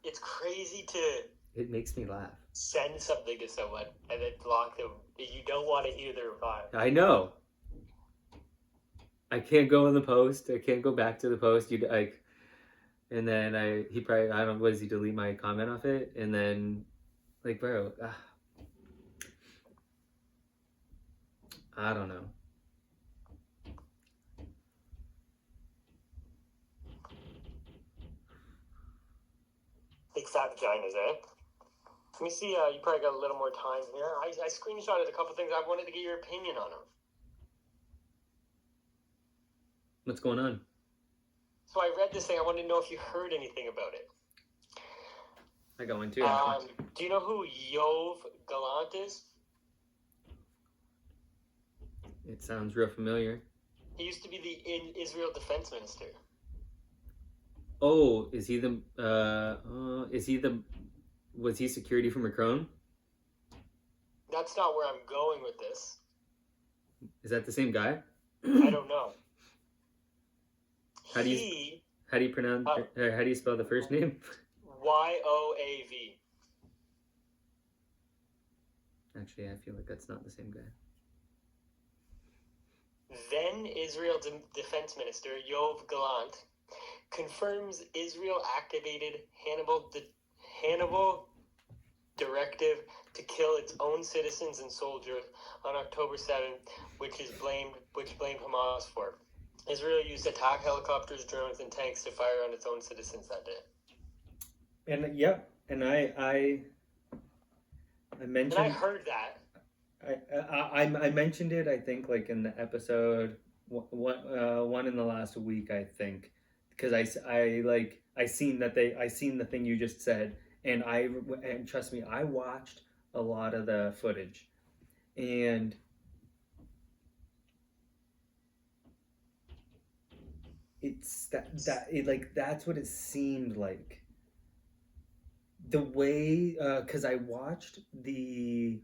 It's crazy to. It makes me laugh. Send something to someone and then block them. You don't want to hear their reply. I know. I can't go in the post. I can't go back to the post. And then he probably, I don't know, does he delete my comment off it? And then, like, bro, I don't know. Big fat vaginas, eh? Let me see, you probably got a little more time here. I screenshotted a couple things. I wanted to get your opinion on them. What's going on? So I read this thing. I wanted to know if you heard anything about it. I got one too. Do you know who Yov Gallant is? It sounds real familiar. He used to be the Israel defense minister. Oh, was he security for Macron? That's not where I'm going with this. Is that the same guy? I don't know. How do you pronounce? How do you spell the first name? Yoav. Actually, I feel like that's not the same guy. Then Israel Defense Minister Yoav Gallant confirms Israel activated Hannibal directive to kill its own citizens and soldiers on October 7th, which blamed Hamas for. Israel used attack helicopters, drones, and tanks to fire on its own citizens that day. And I mentioned. And I heard that. I mentioned it. I think like in the episode one in the last week. I think because I seen the thing you just said, and trust me, I watched a lot of the footage, and it's that's what it seemed like. The way, because I watched the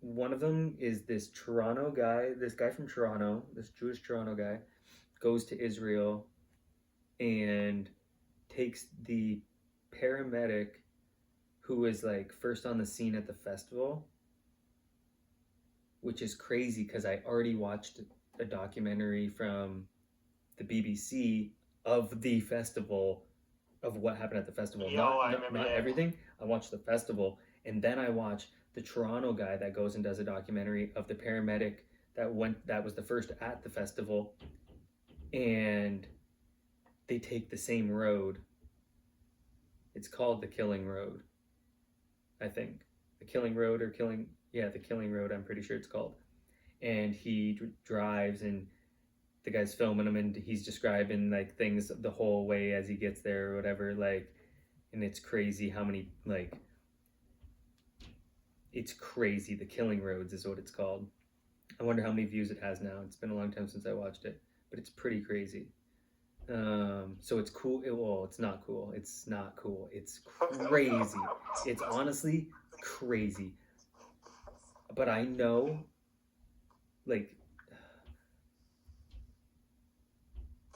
one of them is this guy from Toronto, this Jewish Toronto guy, goes to Israel and takes the paramedic who was like first on the scene at the festival which is crazy because I already watched a documentary from the BBC of the festival, of what happened at the festival. Not everything. I watched the festival, and then I watched the Toronto guy that goes and does a documentary of the paramedic that was the first at the festival, and they take the same road. It's called the Killing Road, I think. The Killing Road or Killing, yeah, the Killing Road, I'm pretty sure it's called. And he drives, and the guy's filming him, and he's describing like things the whole way as he gets there or whatever, like, and it's crazy how many, like, it's crazy. The Killing Roads is what it's called. I wonder how many views it has now. It's been a long time since I watched it, but it's pretty crazy. So it's cool. Well, it's not cool. It's not cool. It's crazy. It's honestly crazy. But I know, like,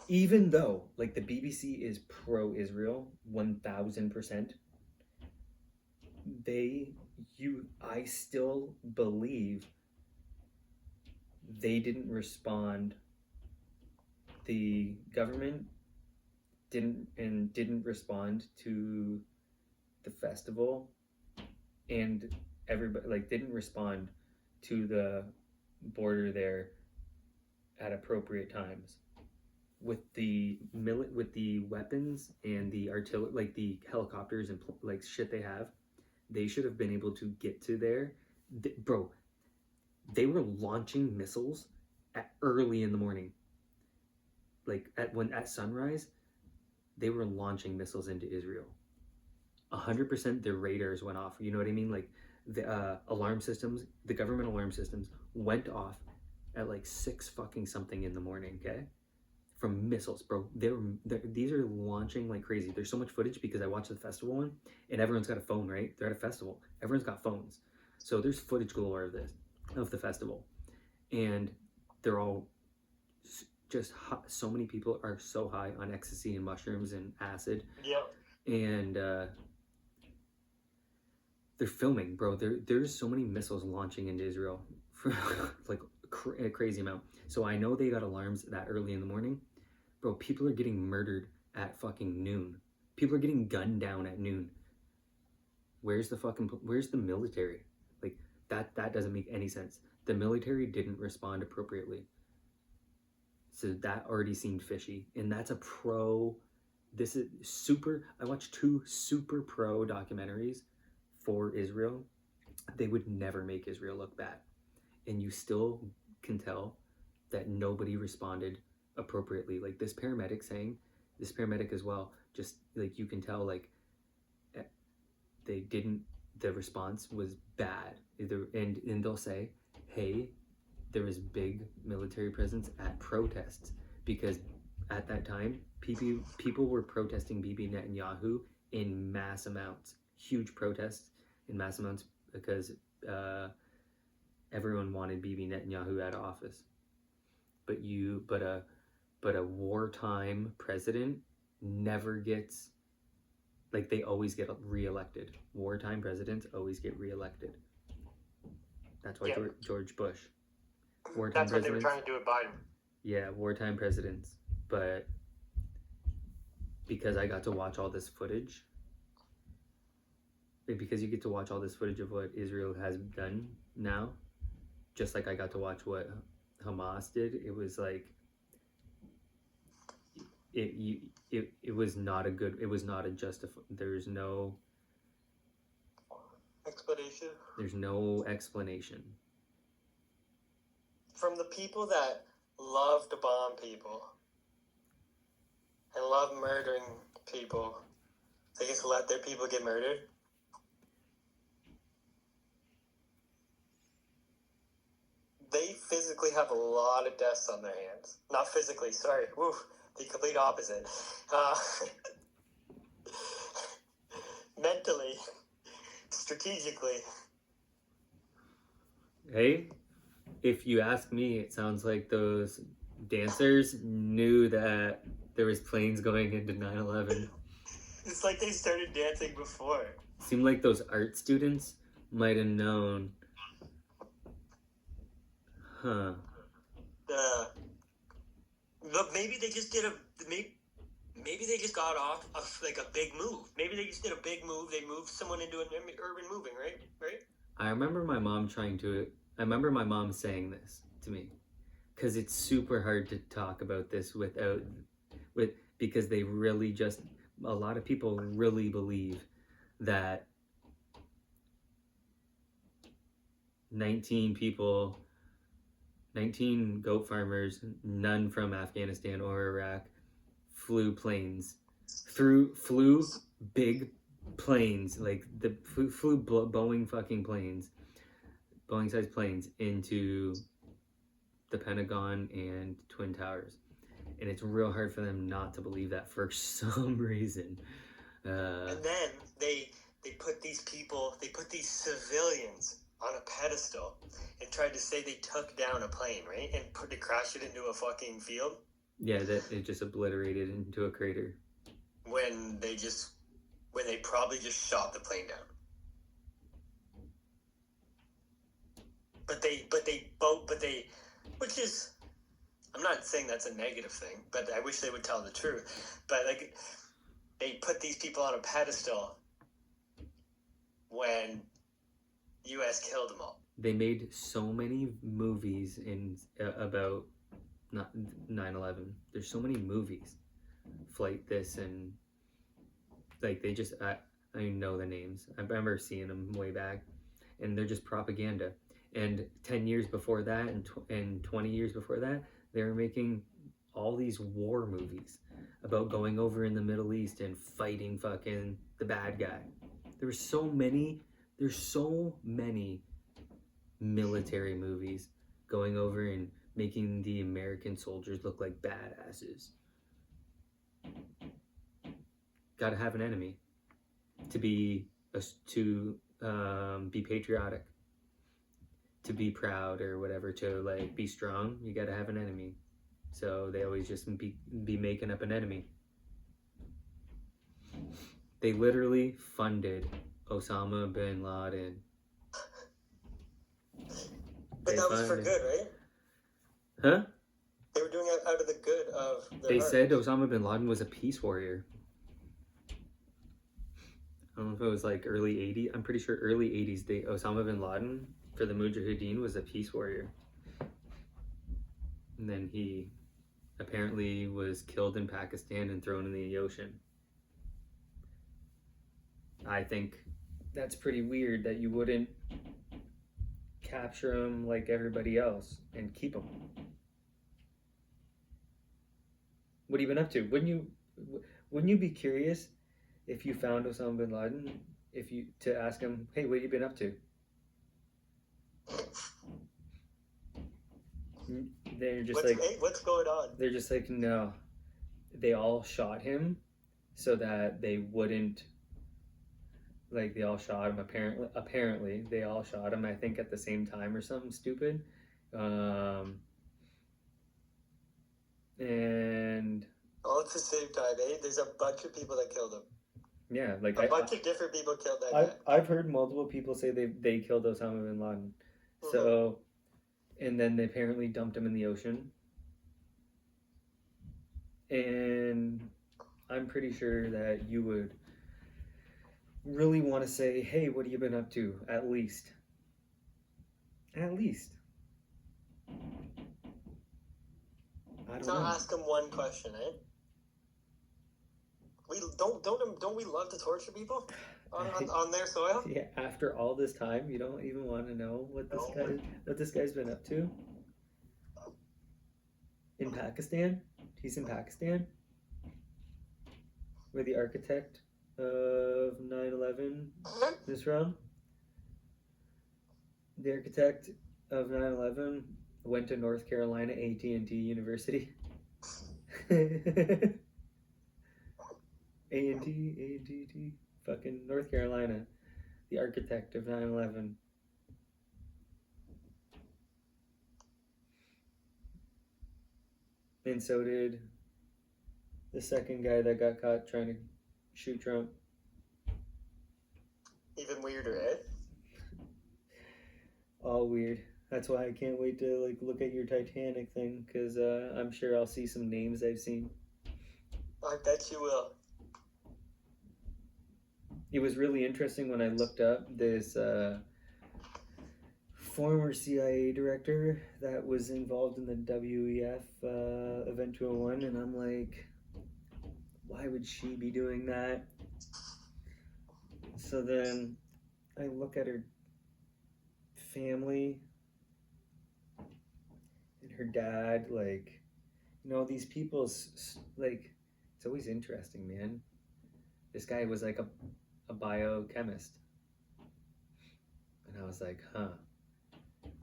even though, like, the BBC is pro-Israel 1000%, I still believe they didn't respond. The government didn't respond to the festival, and everybody, like, didn't respond to the border there at appropriate times with the weapons and the artillery, like the helicopters and like shit they have. They should have been able to get to there. Bro, they were launching missiles early in the morning. Like at sunrise, they were launching missiles into Israel. 100% their radars went off. You know what I mean? Like the alarm systems, the government alarm systems went off at like 6 fucking something in the morning. Okay, from missiles, bro. These are launching like crazy. There's so much footage because I watched the festival one, and everyone's got a phone, right? They're at a festival. Everyone's got phones, so there's footage galore of the festival, and they're all just hot. So many people are so high on ecstasy and mushrooms and acid. Yep. And they're filming, bro. There's so many missiles launching into Israel for like a crazy amount. So I know they got alarms that early in the morning. Bro, people are getting murdered at fucking noon. People are getting gunned down at noon. Where's the military? Like, that doesn't make any sense. The military didn't respond appropriately. So that already seemed fishy. And that's this is super. I watched 2 super pro documentaries for Israel. They would never make Israel look bad. And you still can tell that nobody responded appropriately. Like this paramedic as well, just like you can tell, like the response was bad. And they'll say, hey, there was big military presence at protests because at that time people were protesting Bibi Netanyahu in mass amounts, huge protests in mass amounts because everyone wanted Bibi Netanyahu out of office. But a wartime president never gets, like, they always get reelected. Wartime presidents always get reelected. That's why George Bush. That's what they were trying to do with Biden. Yeah, wartime presidents. But because I got to watch all this footage, because you get to watch all this footage of what Israel has done now, just like I got to watch what Hamas did, it was like it was not a good, it was not a there's no explanation. There's no explanation. From the people that love to bomb people and love murdering people, they just let their people get murdered. They physically have a lot of deaths on their hands. Not physically, sorry. Woo, the complete opposite. Mentally, strategically. Hey, if you ask me, it sounds like those dancers knew that there was planes going into 9/11. It's like they started dancing before. Seemed like those art students might have known. Huh. Look, maybe they just did maybe they just got off of like a big move. Maybe they just did a big move. They moved someone into an urban moving, right? Right? I remember my mom saying this to me, because it's super hard to talk about this because they really just, a lot of people really believe that 19 goat farmers, none from Afghanistan or Iraq, flew big planes, like flew Boeing fucking planes, Boeing-sized planes into the Pentagon and Twin Towers. And it's real hard for them not to believe that for some reason. And then they put these civilians on a pedestal and tried to say they took down a plane, right? And they crashed it into a fucking field. Yeah, that it just obliterated into a crater. When they probably just shot the plane down. But they, which is, I'm not saying that's a negative thing, but I wish they would tell the truth. But like, they put these people on a pedestal when U.S. killed them all. They made so many movies about 9/11. There's so many movies, Flight This, and like they just I don't even know the names. I remember seeing them way back, and they're just propaganda. And 10 years before that, and 20 years before that, they were making all these war movies about going over in the Middle East and fighting fucking the bad guy. There's so many military movies going over and making the American soldiers look like badasses. Gotta have an enemy to be patriotic, to be proud or whatever, to like be strong. You gotta have an enemy. So they always just be making up an enemy. They literally funded Osama bin Laden. But that was for good, right? Huh? They were doing it out of the good of their They heart. said Osama bin Laden was a peace warrior. I don't know if it was like early 80s. I'm pretty sure early 80s, Osama bin Laden for the Mujahideen was a peace warrior. And then he apparently was killed in Pakistan and thrown in the ocean. I think that's pretty weird that you wouldn't capture him like everybody else and keep him. What have you been up to? Wouldn't you be curious if you found Osama bin Laden, to ask him, hey, what have you been up to? They're just hey, what's going on? They're just like, no. They all shot him so that they wouldn't, like, they all shot him, apparently they all shot him, I think at the same time or something stupid. And all at the same time, eh? There's a bunch of people that killed him. Yeah, like a bunch of different people killed that guy. I've heard multiple people say they killed Osama bin Laden. Mm-hmm. So, and then they apparently dumped him in the ocean. And I'm pretty sure that you would really want to say, hey, what have you been up to? At least. I don't know. Ask him one question, eh? We don't we love to torture people on their soil? Yeah, after all this time, you don't even want to know what this guy's been up to? In Pakistan? He's in Pakistan? Where the architect of 9/11 is from? The architect of 9/11 went to North Carolina A&T University. A&T, fucking North Carolina. The architect of 9/11. And so did the second guy that got caught trying to shoot Trump. Even weirder, eh? All weird. That's why I can't wait to like look at your Titanic thing, because I'm sure I'll see some names I've seen. I bet you will. It was really interesting when I looked up this former CIA director that was involved in the WEF Event 201, and I'm like, why would she be doing that? So then I look at her family and her dad, like, these people's, like, it's always interesting, man. This guy was like a biochemist. And I was like,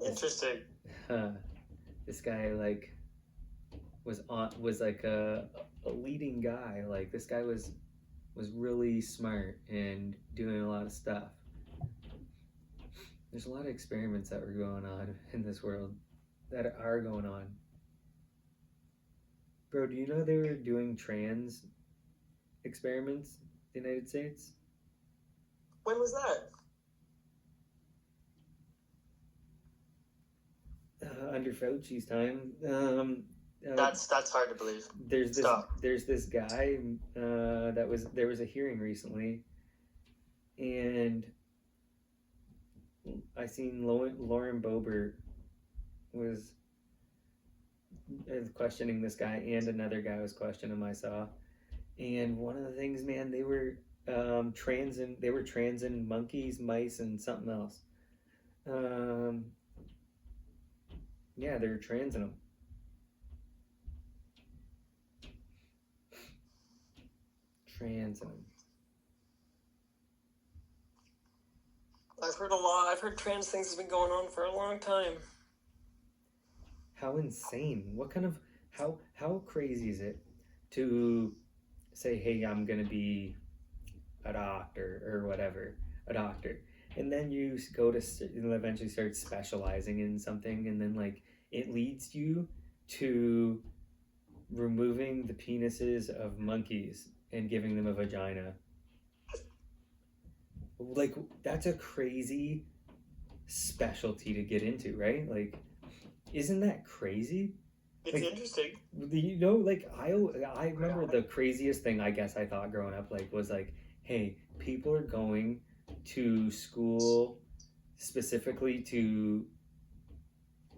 Interesting. This guy, like, was like a leading guy. Like, this guy was really smart and doing a lot of stuff. There's a lot of experiments that were going on in this world that are going on. Bro, do you know they were doing trans experiments in the United States? When was that? Under Fauci's time. That's hard to believe. There's this guy there was a hearing recently, and I seen Lauren Boebert was questioning this guy, and another guy was questioning him. I saw, and one of the things, man, they were transing monkeys, mice, and something else. Yeah, they were transing them. I've heard a lot. I've heard trans things have been going on for a long time. How insane! What kind of how crazy is it to say, hey, I'm gonna be a doctor or whatever, a doctor, and then you go to eventually start specializing in something, and then like it leads you to removing the penises of monkeys and giving them a vagina. Like, that's a crazy specialty to get into, right? Like, isn't that crazy? It's like, interesting. Like, I remember the craziest thing I guess I thought growing up, like, was like, hey, people are going to school specifically to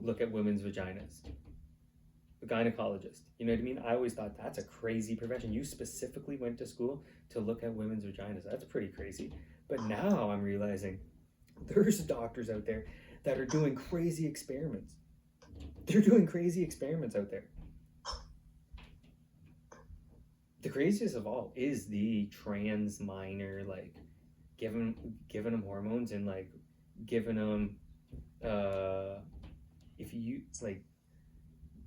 look at women's vaginas. A gynecologist. You know what I mean? I always thought that's a crazy profession. You specifically went to school to look at women's vaginas. That's pretty crazy. But now I'm realizing there's doctors out there that are doing crazy experiments. They're doing crazy experiments out there. The craziest of all is the trans minor, like giving them hormones and like giving them if you like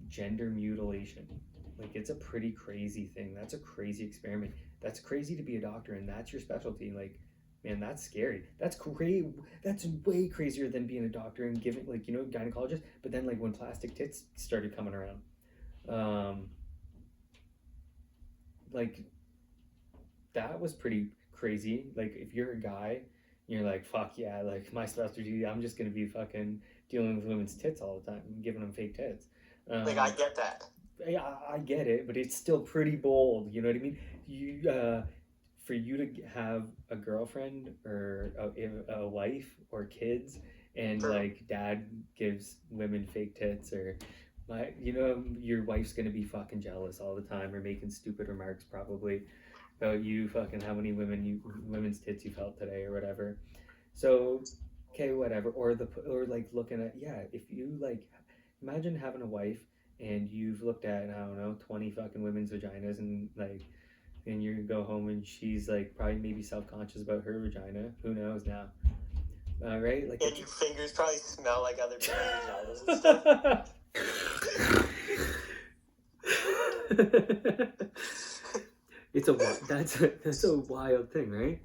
gender mutilation. Like, it's a pretty crazy thing. That's a crazy experiment. That's crazy to be a doctor and that's your specialty. Like, man, that's scary. That's great. That's way crazier than being a doctor and giving, like, gynecologist. But then, like, when plastic tits started coming around, like, that was pretty crazy. Like, if you're a guy, you're like, fuck yeah, like, my specialty, I'm just gonna be fucking dealing with women's tits all the time and giving them fake tits. Like, I get that. I get it, but it's still pretty bold. You know what I mean? For you to have a girlfriend or a wife or kids, and like dad gives women fake tits, or your wife's gonna be fucking jealous all the time or making stupid remarks probably about you fucking how many women's tits you felt today or whatever. So okay, whatever. Or like looking at, if you like, imagine having a wife and you've looked at, I don't know, 20 fucking women's vaginas, and like, and you go home and she's like probably maybe self-conscious about her vagina. Who knows now? Right? Like, and your fingers probably smell like other people's vaginas and stuff. That's a wild thing, right?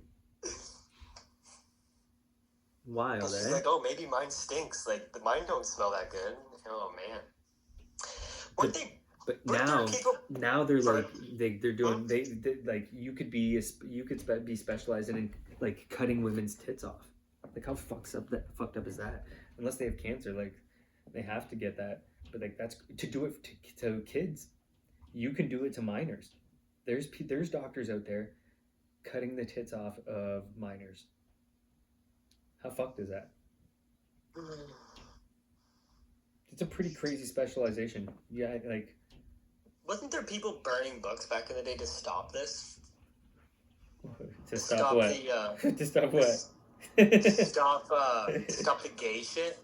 Wild, she's like, oh, maybe mine stinks. Like, mine don't smell that good. Oh man. But now they're like they're doing they like you could be specializing in like cutting women's tits off. Like, how fucked up is that? Unless they have cancer, like They have to get that. But like that's to do it to kids. You can do it to minors. There's doctors out there cutting the tits off of minors. How fucked is that? It's a pretty crazy specialization. Yeah, like. Wasn't there people burning books back in the day to stop this? To stop what? To stop what? To stop the gay shit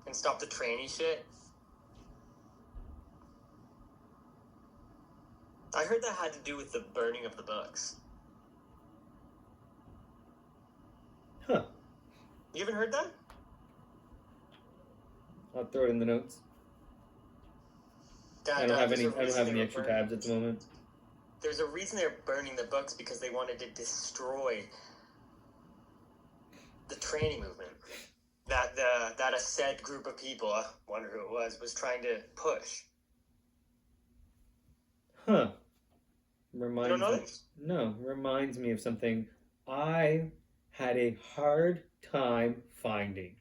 and stop the tranny shit. I heard that had to do with the burning of the books. Huh. You haven't heard that? I'll throw it in the notes. I don't have any extra tabs at the moment. There's a reason they're burning the books, because they wanted to destroy the tranny movement that a said group of people, I wonder who it was trying to push. Huh. Reminds me of something I had a hard time finding.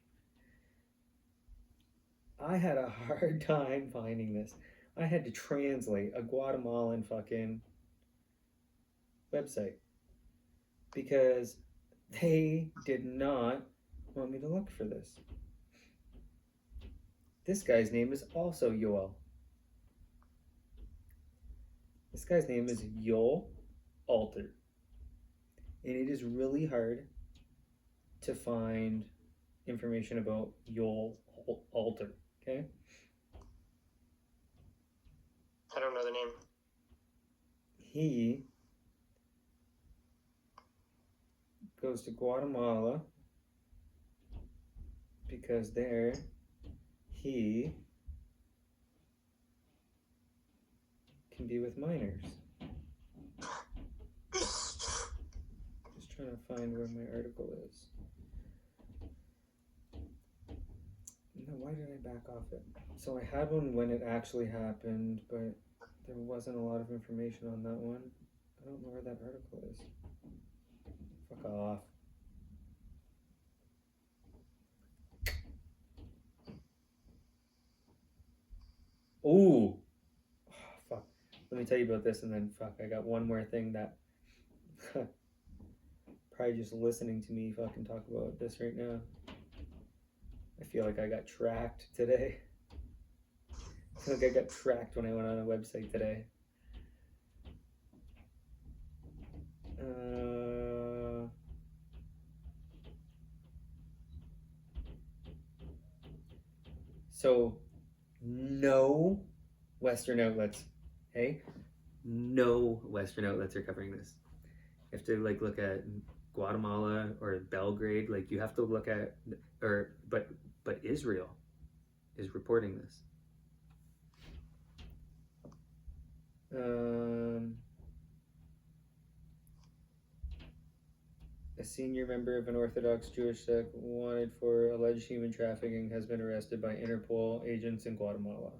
I had a hard time finding this. I had to translate a Guatemalan fucking website because they did not want me to look for this. This guy's name is also Yoel. This guy's name is Yoel Alter. And it is really hard to find information about Yoel Alter, okay? I don't know the name. He goes to Guatemala because there he can be with minors. Just trying to find where my article is. No, why did I back off it? So I had one when it actually happened, but there wasn't a lot of information on that one. I don't know where that article is. Fuck off. Ooh. Oh, fuck. Let me tell you about this and then fuck. I got one more thing that probably just listening to me fucking talk about this right now. I feel like I got tracked today. I feel like I got tracked when I went on a website today. So, no Western outlets. Hey, no Western outlets are covering this. You have to like look at Guatemala or Belgrade. Like you have to look at, but Israel is reporting this. A senior member of an Orthodox Jewish sect wanted for alleged human trafficking has been arrested by Interpol agents in Guatemala.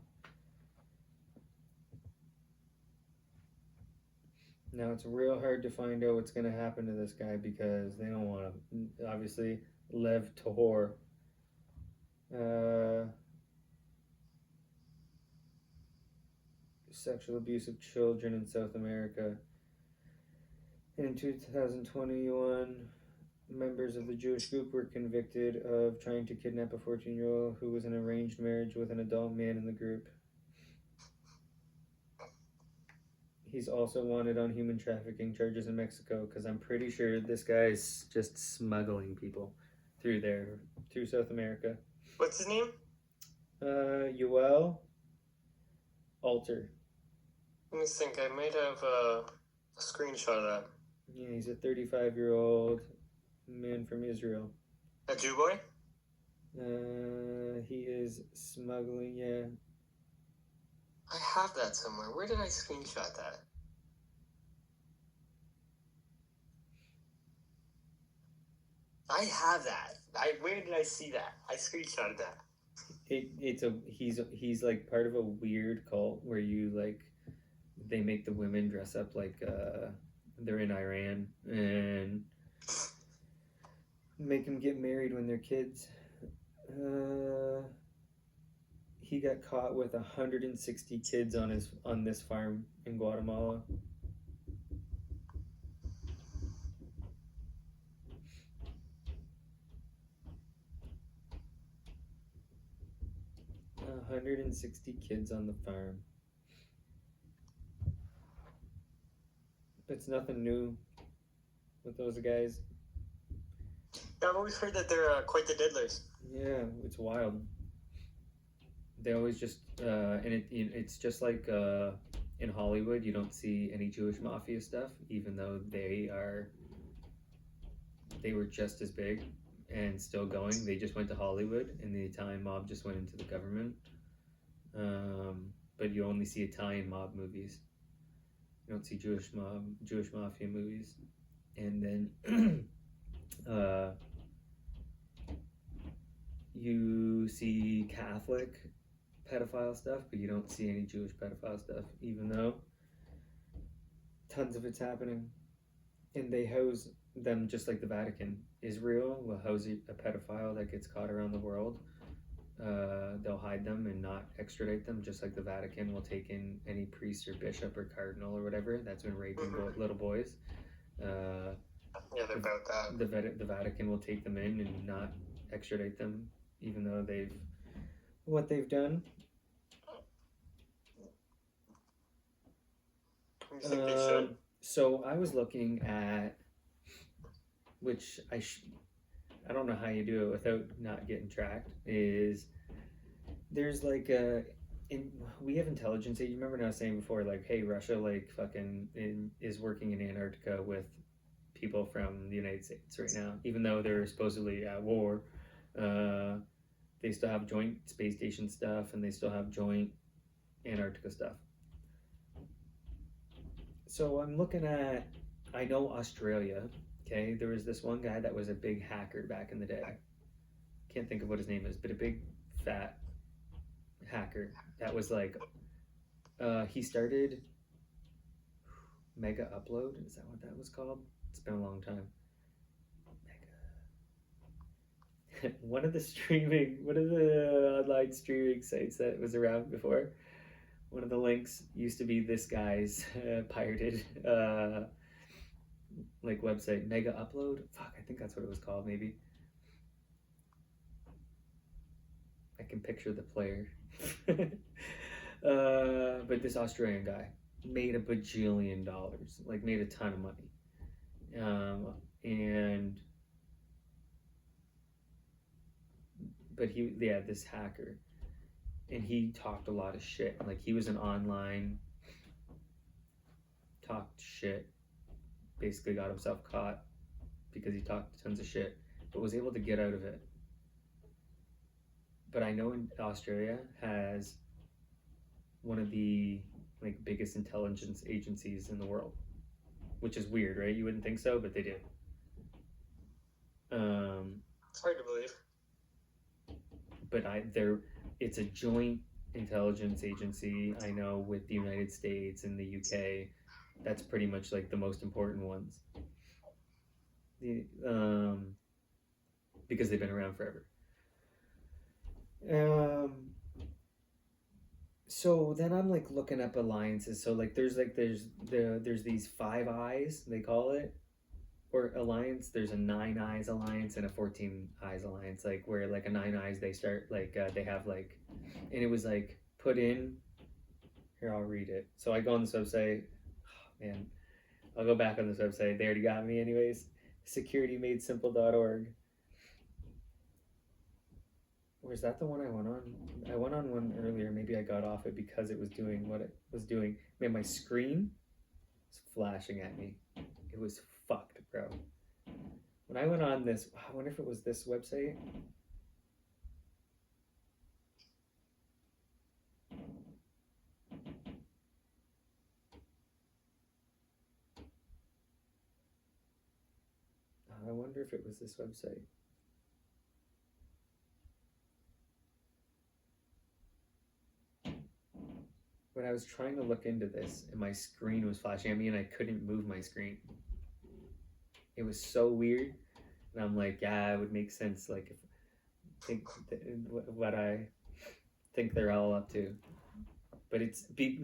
Now it's real hard to find out what's going to happen to this guy because they don't want to, obviously, Lev Tahor. Sexual abuse of children in South America. In 2021, members of the Jewish group were convicted of trying to kidnap a 14-year-old who was in an arranged marriage with an adult man in the group. He's also wanted on human trafficking charges in Mexico because I'm pretty sure this guy's just smuggling people through South America. What's his name? Yoel Alter. Let me think. I might have a screenshot of that. Yeah, he's a 35-year-old man from Israel. A Jew boy? He is smuggling, yeah. I have that somewhere. Where did I screenshot that? I have that. Where did I see that? I screenshotted that. He's like part of a weird cult where you like they make the women dress up like they're in Iran and make them get married when they're kids. he got caught with 160 kids on this farm in Guatemala. A 160 kids on the farm. It's nothing new with those guys. I've always heard that they're quite the diddlers. Yeah, it's wild. They always just and it's just like in Hollywood, you don't see any Jewish mafia stuff, even though they were just as big and still going. They just went to Hollywood, and the Italian mob just went into the government. But you only see Italian mob movies. You don't see Jewish mafia movies, and then you see Catholic pedophile stuff, but you don't see any Jewish pedophile stuff, even though tons of it's happening. And they house them just like the Vatican. Israel will house a pedophile that gets caught around the world. They'll hide them and not extradite them, just like the Vatican will take in any priest or bishop or cardinal or whatever that's been raping little boys. Yeah, they're about that. The Vatican will take them in and not extradite them, even though what they've done. I think they should. So I was looking at, which I don't know how you do it without not getting tracked, is there's like we have intelligence. You remember I was saying before, like, hey, Russia like fucking is working in Antarctica with people from the United States right now, even though they're supposedly at war. They still have joint space station stuff, and they still have joint Antarctica stuff. So I'm looking at, I know Australia, okay? There was this one guy that was a big hacker back in the day. Can't think of what his name is, but a big fat hacker that was like, he started Mega Upload. Is that what that was called? It's been a long time. One of the online streaming sites that was around before, one of the links used to be this guy's pirated like website, Mega Upload. Fuck, I think that's what it was called, maybe. I can picture the player. But this Australian guy made $1 bajillion, like made a ton of money. But this hacker, and he talked a lot of shit. Like, he was an online, talked shit, basically got himself caught because he talked tons of shit, but was able to get out of it. But I know Australia has one of the like biggest intelligence agencies in the world, which is weird, right? You wouldn't think so, but they do. It's hard to believe. But it's a joint intelligence agency, I know, with the United States and the UK. That's pretty much like the most important ones. Because they've been around forever. So then I'm like looking up alliances. So like there's these 5 eyes, they call it, or alliance. There's a 9 eyes alliance and a 14 eyes alliance. Like where like a 9 eyes, they start like they have like, and it was like put in here. I'll read it. So I go on this website. Oh, man, I'll go back on this website. They already got me anyways. SecurityMadeSimple.org. Or is that the one I went on? I went on one earlier. Maybe I got off it because it was doing what it was doing. Man, my screen was flashing at me. It was fucked, bro. When I went on this, I wonder if it was this website. I wonder if it was this website. When I was trying to look into this and my screen was flashing at me and I couldn't move my screen. It was so weird. And I'm like, yeah, it would make sense. Like, if think they're all up to. But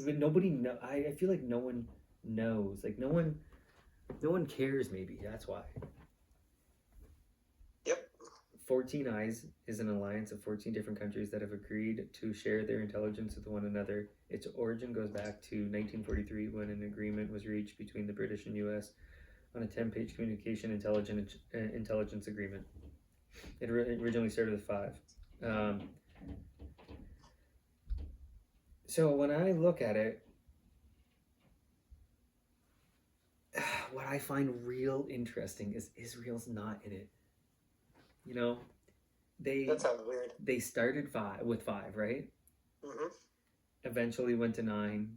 but nobody know. I feel like no one knows. Like no one cares. Maybe that's why. Yep. 14 Eyes is an alliance of 14 different countries that have agreed to share their intelligence with one another. Its origin goes back to 1943 when an agreement was reached between the British and U.S. on a 10-page communication intelligence agreement. It originally started with 5. So when I look at it, what I find real interesting is Israel's not in it. You know, That sounds weird. They started with 5, right? Mm-hmm. Eventually went to 9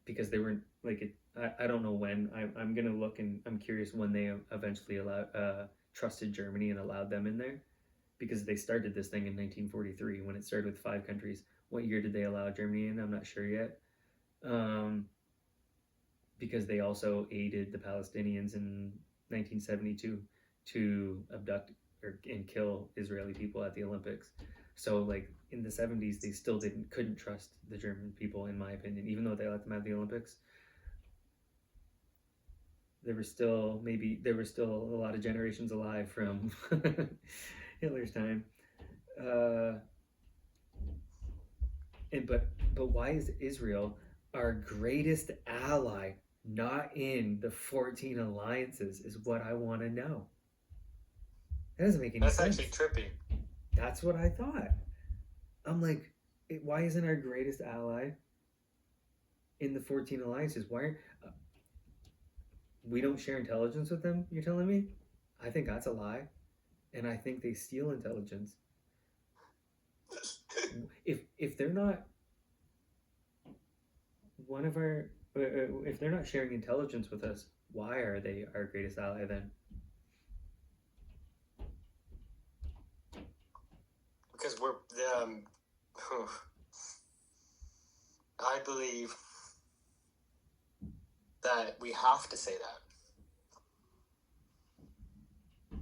because they were like it. I don't know when. I'm gonna look, and I'm curious when they eventually trusted Germany and allowed them in there, because they started this thing in 1943 when it started with 5 countries. What year did they allow Germany in? I'm not sure yet. Because they also aided the Palestinians in 1972 to abduct and kill Israeli people at the Olympics. So like in the 70s, they still couldn't trust the German people, in my opinion, even though they let them have the Olympics. There were still a lot of generations alive from Hitler's time. But why is Israel, our greatest ally, not in the 14 alliances, is what I want to know. That doesn't make any sense. That's actually trippy. That's what I thought. I'm like, why isn't our greatest ally in the 14 alliances? Why we don't share intelligence with them, you're telling me? I think that's a lie. And I think they steal intelligence. If they're not if they're not sharing intelligence with us, why are they our greatest ally then? Because we're I believe that we have to say that,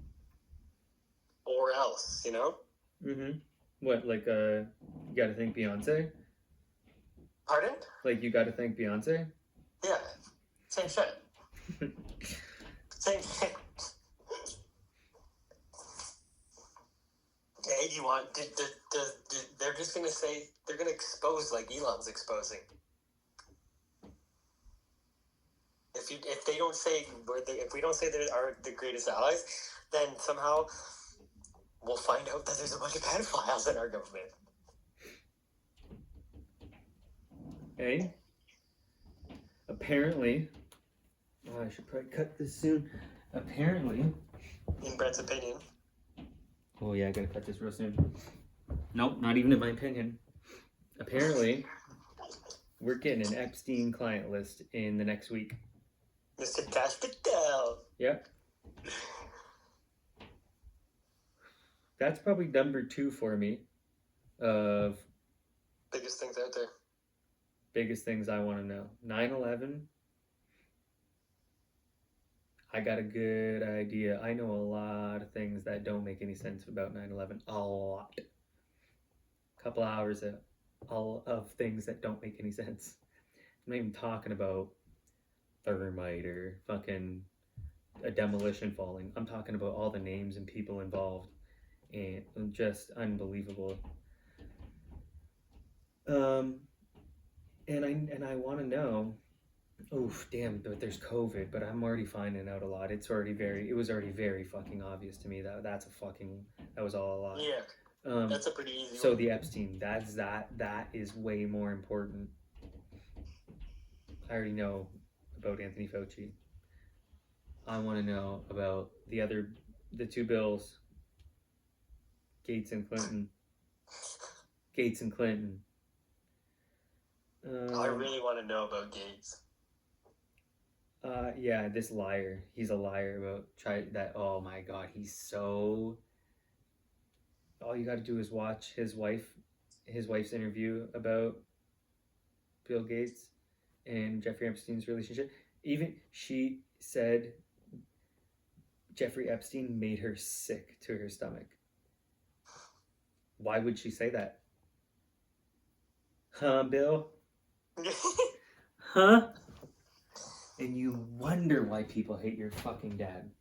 or else, Mm-hmm. What, like you got to thank Beyonce? Pardon? Like you got to thank Beyonce? Yeah, same shit. Same shit. Hey, you want? They're just gonna say they're gonna expose like Elon's exposing. If they don't say if we don't say they are the greatest allies, then somehow we'll find out that there's a bunch of pedophiles in our government. Hey, apparently, I should probably cut this soon. Apparently, in Brett's opinion. Oh yeah, I gotta cut this real soon. Nope, not even in my opinion. Apparently, we're getting an Epstein client list in the next week. Mr. Cash Patel. Yep. That's probably number 2 for me of biggest things out there. Biggest things I want to know. 9/11. I got a good idea. I know a lot of things that don't make any sense about 9/11. A lot. Couple hours of things that don't make any sense. I'm not even talking about thermite or fucking a demolition falling. I'm talking about all the names and people involved, and just unbelievable. And I want to know. Oof, damn! But there's COVID. But I'm already finding out a lot. It was already very fucking obvious to me that that was all a lot. Yeah, that's a pretty easy. So one. The Epstein, that is way more important. I already know about Anthony Fauci. I want to know about the 2 Bills, Gates and Clinton. I really want to know about Gates. Yeah, this liar. He's a liar about that. Oh my God, he's so. All you got to do is watch his wife's interview about Bill Gates and Jeffrey Epstein's relationship. Even she said Jeffrey Epstein made her sick to her stomach. Why would she say that? Huh, Bill? Huh? And you wonder why people hate your fucking dad.